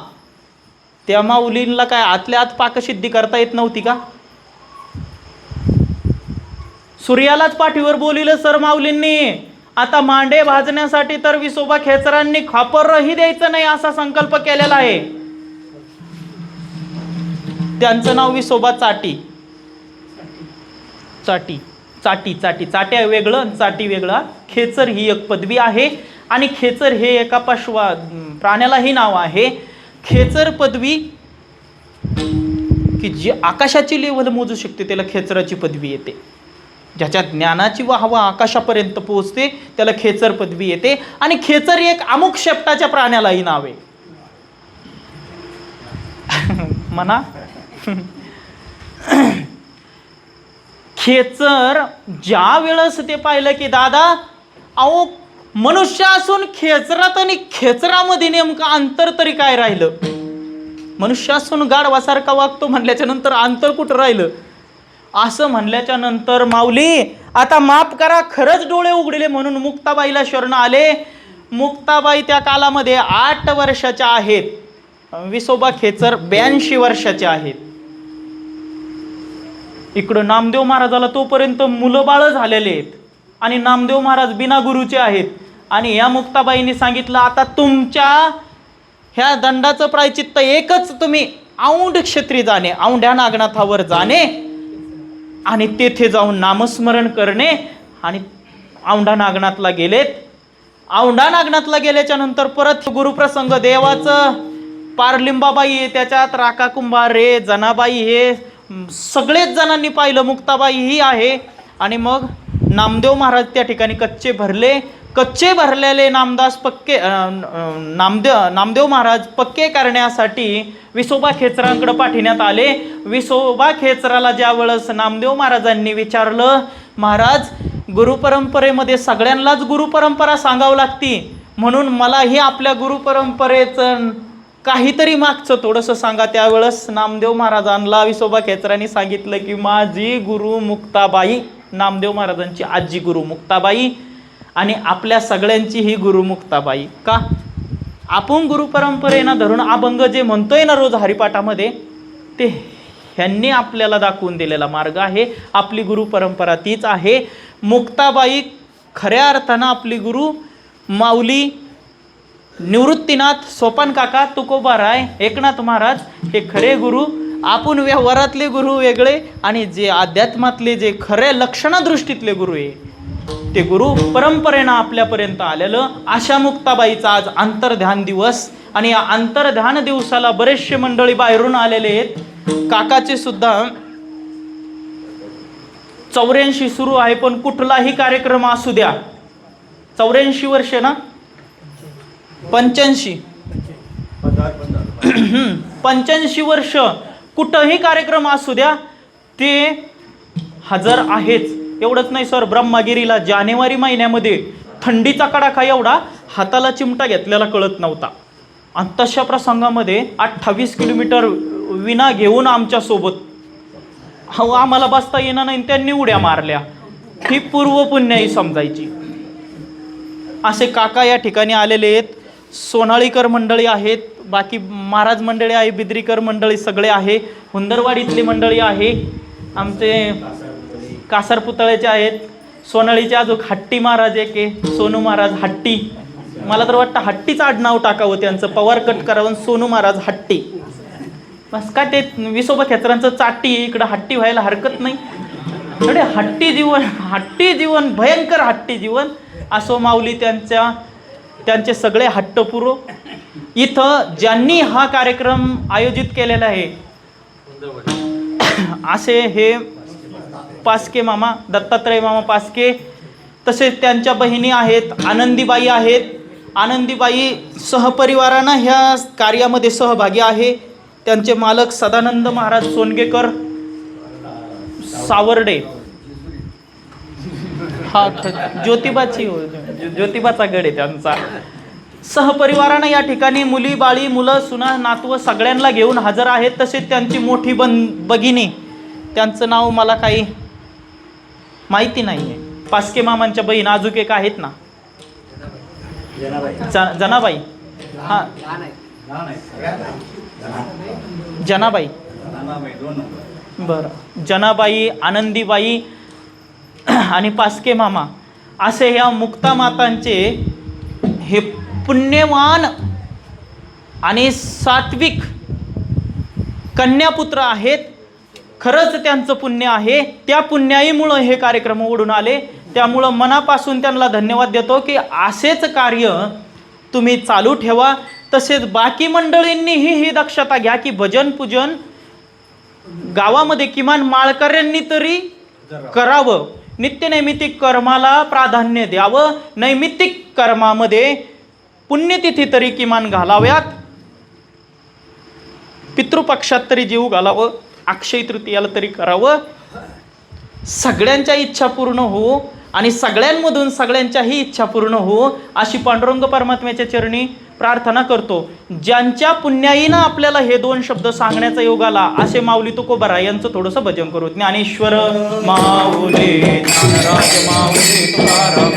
त्या माऊलींना काय आतल्या आत पाकसिद्धी करता येत नव्हती का? सूर्यालाच पाठीवर बोलिलं सर माऊलींनी. आता मांडे भाजण्यासाठी तर विसोबा खेचरांनी खापरही द्यायचं नाही असा संकल्प केलेला आहे. त्यांचं नाव विसोबा चाटी. चाटी चाटी चाटी चाट्या वेगळं, चाटी वेगळा. खेचर ही एक पदवी आहे आणि खेचर हे एका प्राण्यालाही नाव आहे. खेचर पदवी की जी आकाशाची लेवल मोजू शकते त्याला खेचराची पदवी येते. ज्याच्या ज्ञानाची वाहवा आकाशापर्यंत पोहोचते त्याला खेचर पदवी येते. आणि खेचर एक अमुक शेपटाच्या प्राण्यालाही नाव आहे म्हणा. खेचर ज्या वेळेस ते पाहिलं की दादा अहो मनुष्य असून खेचरात आणि खेचरामध्ये नेमकं अंतर तरी काय राहिलं? मनुष्य असून गाढवासारखा वागतो म्हणल्याच्या नंतर अंतर कुठं राहिलं? असं म्हणल्याच्या नंतर माऊली आता माफ करा, खरंच डोळे उघडले म्हणून मुक्ताबाईला शरण आले. मुक्ताबाई त्या कालामध्ये 8 वर्षाच्या आहेत. विसोबा खेचर 82 वर्षाचे आहेत. इकडं नामदेव महाराजाला तोपर्यंत मुलं बाळ झालेले आहेत आणि नामदेव महाराज बिना गुरुचे आहेत. आणि या मुक्ताबाईंनी सांगितलं आता तुमच्या ह्या दंडाचं प्रायचित्त एकच, तुम्ही औंढ क्षेत्री जाणे, औंढ्या नागनाथावर जाणे आणि तेथे जाऊन नामस्मरण करणे. आणि औंढा नागनाथला गेलेत. औंढा नागनाथला गेल्याच्या नंतर परत गुरुप्रसंग देवाचं पारलिंबाबाई, त्याच्यात राका कुंभारे, जनाबाई, हे सगळेच जणांनी पाहिलं. मुक्ताबाई ही आहे. आणि मग नामदेव महाराज त्या ठिकाणी कच्चे भरले. कच्चे भरलेले नामदेव महाराज पक्के करण्यासाठी विसोबा खेचरांकडे पाठविण्यात आले. विसोबा खेचराला ज्या वेळेस नामदेव महाराजांनी विचारलं, महाराज गुरुपरंपरेमध्ये सगळ्यांनाच गुरुपरंपरा सांगावं लागती, म्हणून मलाही आपल्या गुरुपरंपरेचं काहीतरी मागचं थोडंसं सांगा. त्यावेळेस नामदेव महाराजांना विसोबा खेचरांनी सांगितलं की माझी गुरु मुक्ताबाई, नामदेव महाराजांची आजी गुरु मुक्ताबाई आणि आपल्या सगळ्यांची ही गुरु मुक्ताबाई. का? आपण गुरुपरंपरेनं धरून अभंग जे म्हणतोय ना रोज हरिपाठामध्ये, ते ह्यांनी आपल्याला दाखवून दिलेला मार्ग आहे. आपली गुरुपरंपरा तीच आहे. मुक्ताबाई खऱ्या अर्थानं आपली गुरु माऊली, निवृत्तीनाथ, सोपान काका, तुकोबाराय, एकनाथ महाराज हे खरे गुरु. आपण व्यवहारातले गुरु वेगळे आणि जे अध्यात्मातले जे खऱ्या लक्षणादृष्टीतले गुरु आहे ते गुरु परंपरेनं आपल्यापर्यंत आलेलं. अशा मुक्ताबाईचा आज अंतर्ध्यान दिवस. आणि या अंतर्ध्यान दिवसाला बरेचसे मंडळी बाहेरून आलेले आहेत. काकाचे सुद्धा 84 सुरू आहे, पण कुठलाही कार्यक्रम असू द्या, 84 वर्ष ना, 85 85 वर्ष कुठंही कार्यक्रम असू द्या ते हजर आहेच. एवढंच नाही सर, ब्रह्मगिरीला जानेवारी महिन्यामध्ये थंडीचा कडाका एवढा, हाताला चिमटा घेतलेला कळत नव्हता. आणि तशा प्रसंगामध्ये 28 किलोमीटर विना घेऊन आमच्यासोबत, हो आम्हाला बसता येणार नाही, त्यांनी उड्या मारल्या. ही पूर्व पुण्याई समजायची. असे काका या ठिकाणी आलेले आहेत. सोनाळीकर मंडळी आहेत, बाकी महाराज मंडळी आहे, बिद्रीकर मंडळी सगळे आहे, हुंदरवाडीतली मंडळी आहे, आमचे कासार पुतळ्याचे आहेत, सोनाळीचे अजून हट्टी महाराज एक आहे, सोनू महाराज हट्टी. मला तर वाटतं हट्टीचं आडनाव टाकावं त्यांचं, पवार कट करावं, सोनू महाराज हट्टी. बस काय ते विसोबा खेचरांचं चाटी, इकडं हट्टी व्हायला हरकत नाही. एवढे हट्टी जीवन, भयंकर हट्टी जीवन. असो माऊली त्यांचे सगळे हट्टपुरो. इथं ज्यांनी हा कार्यक्रम आयोजित केलेला आहे असे हे पास्के मामा, दत्तात्रय मामा पास्के, तसेच त्यांच्या बहिणी आहेत, आनंदीबाई आहेत. आनंदीबाई सहपरिवारानं ह्या कार्यामध्ये सहभागी आहे. त्यांचे मालक सदानंद महाराज सोनगेकर सावर्डे, हा ज्योतिबाचा गड आहे त्यांचा. सहपरिवारानं या ठिकाणी मुली बाळी, मुलं सुना नातवं सगळ्यांना घेऊन हजर आहेत. तसेच त्यांची मोठी भगिनी, त्यांचं नाव मला काही माहिती नाही आहे. पास्के मामांच्या बहीण अजून एक आहेत ना, जनाबाई, हा जनाबाई, बरं, जनाबाई, आनंदीबाई आणि पास्के मामा असे ह्या मुक्ता मातांचे हे पुण्यवान आणि सात्विक कन्यापुत्र आहेत. खरंच त्यांचं पुण्य आहे. त्या पुण्याईमुळं हे कार्यक्रम ओढून आले. त्यामुळं मनापासून त्यांना धन्यवाद देतो की असेच कार्य तुम्ही चालू ठेवा. तसेच बाकी मंडळींनीही ही दक्षता घ्या की भजन पूजन गावामध्ये किमान माळकऱ्यांनी तरी करावं. नित्यनैमित्तिक कर्माला प्राधान्य द्यावं. नैमित्तिक कर्मामध्ये पुण्यतिथी तरी किमान घालाव्यात. पितृपक्षात तरी जीव घालावं. अक्षय तृतीयाला तरी करावं. सगळ्यांच्या इच्छा पूर्ण हो आणि सगळ्यांमधून सगळ्यांच्याही इच्छा पूर्ण हो अशी पांडुरंग परमात्म्याच्या चरणी प्रार्थना करतो. ज्यांच्या पुण्याईनं आपल्याला हे 2 शब्द सांगण्याचा योग आला असे माऊली तुकोबारा यांचं थोडंसं भजन करू. ज्ञानेश्वर माऊली, ज्ञानराज माऊली तुकाराम,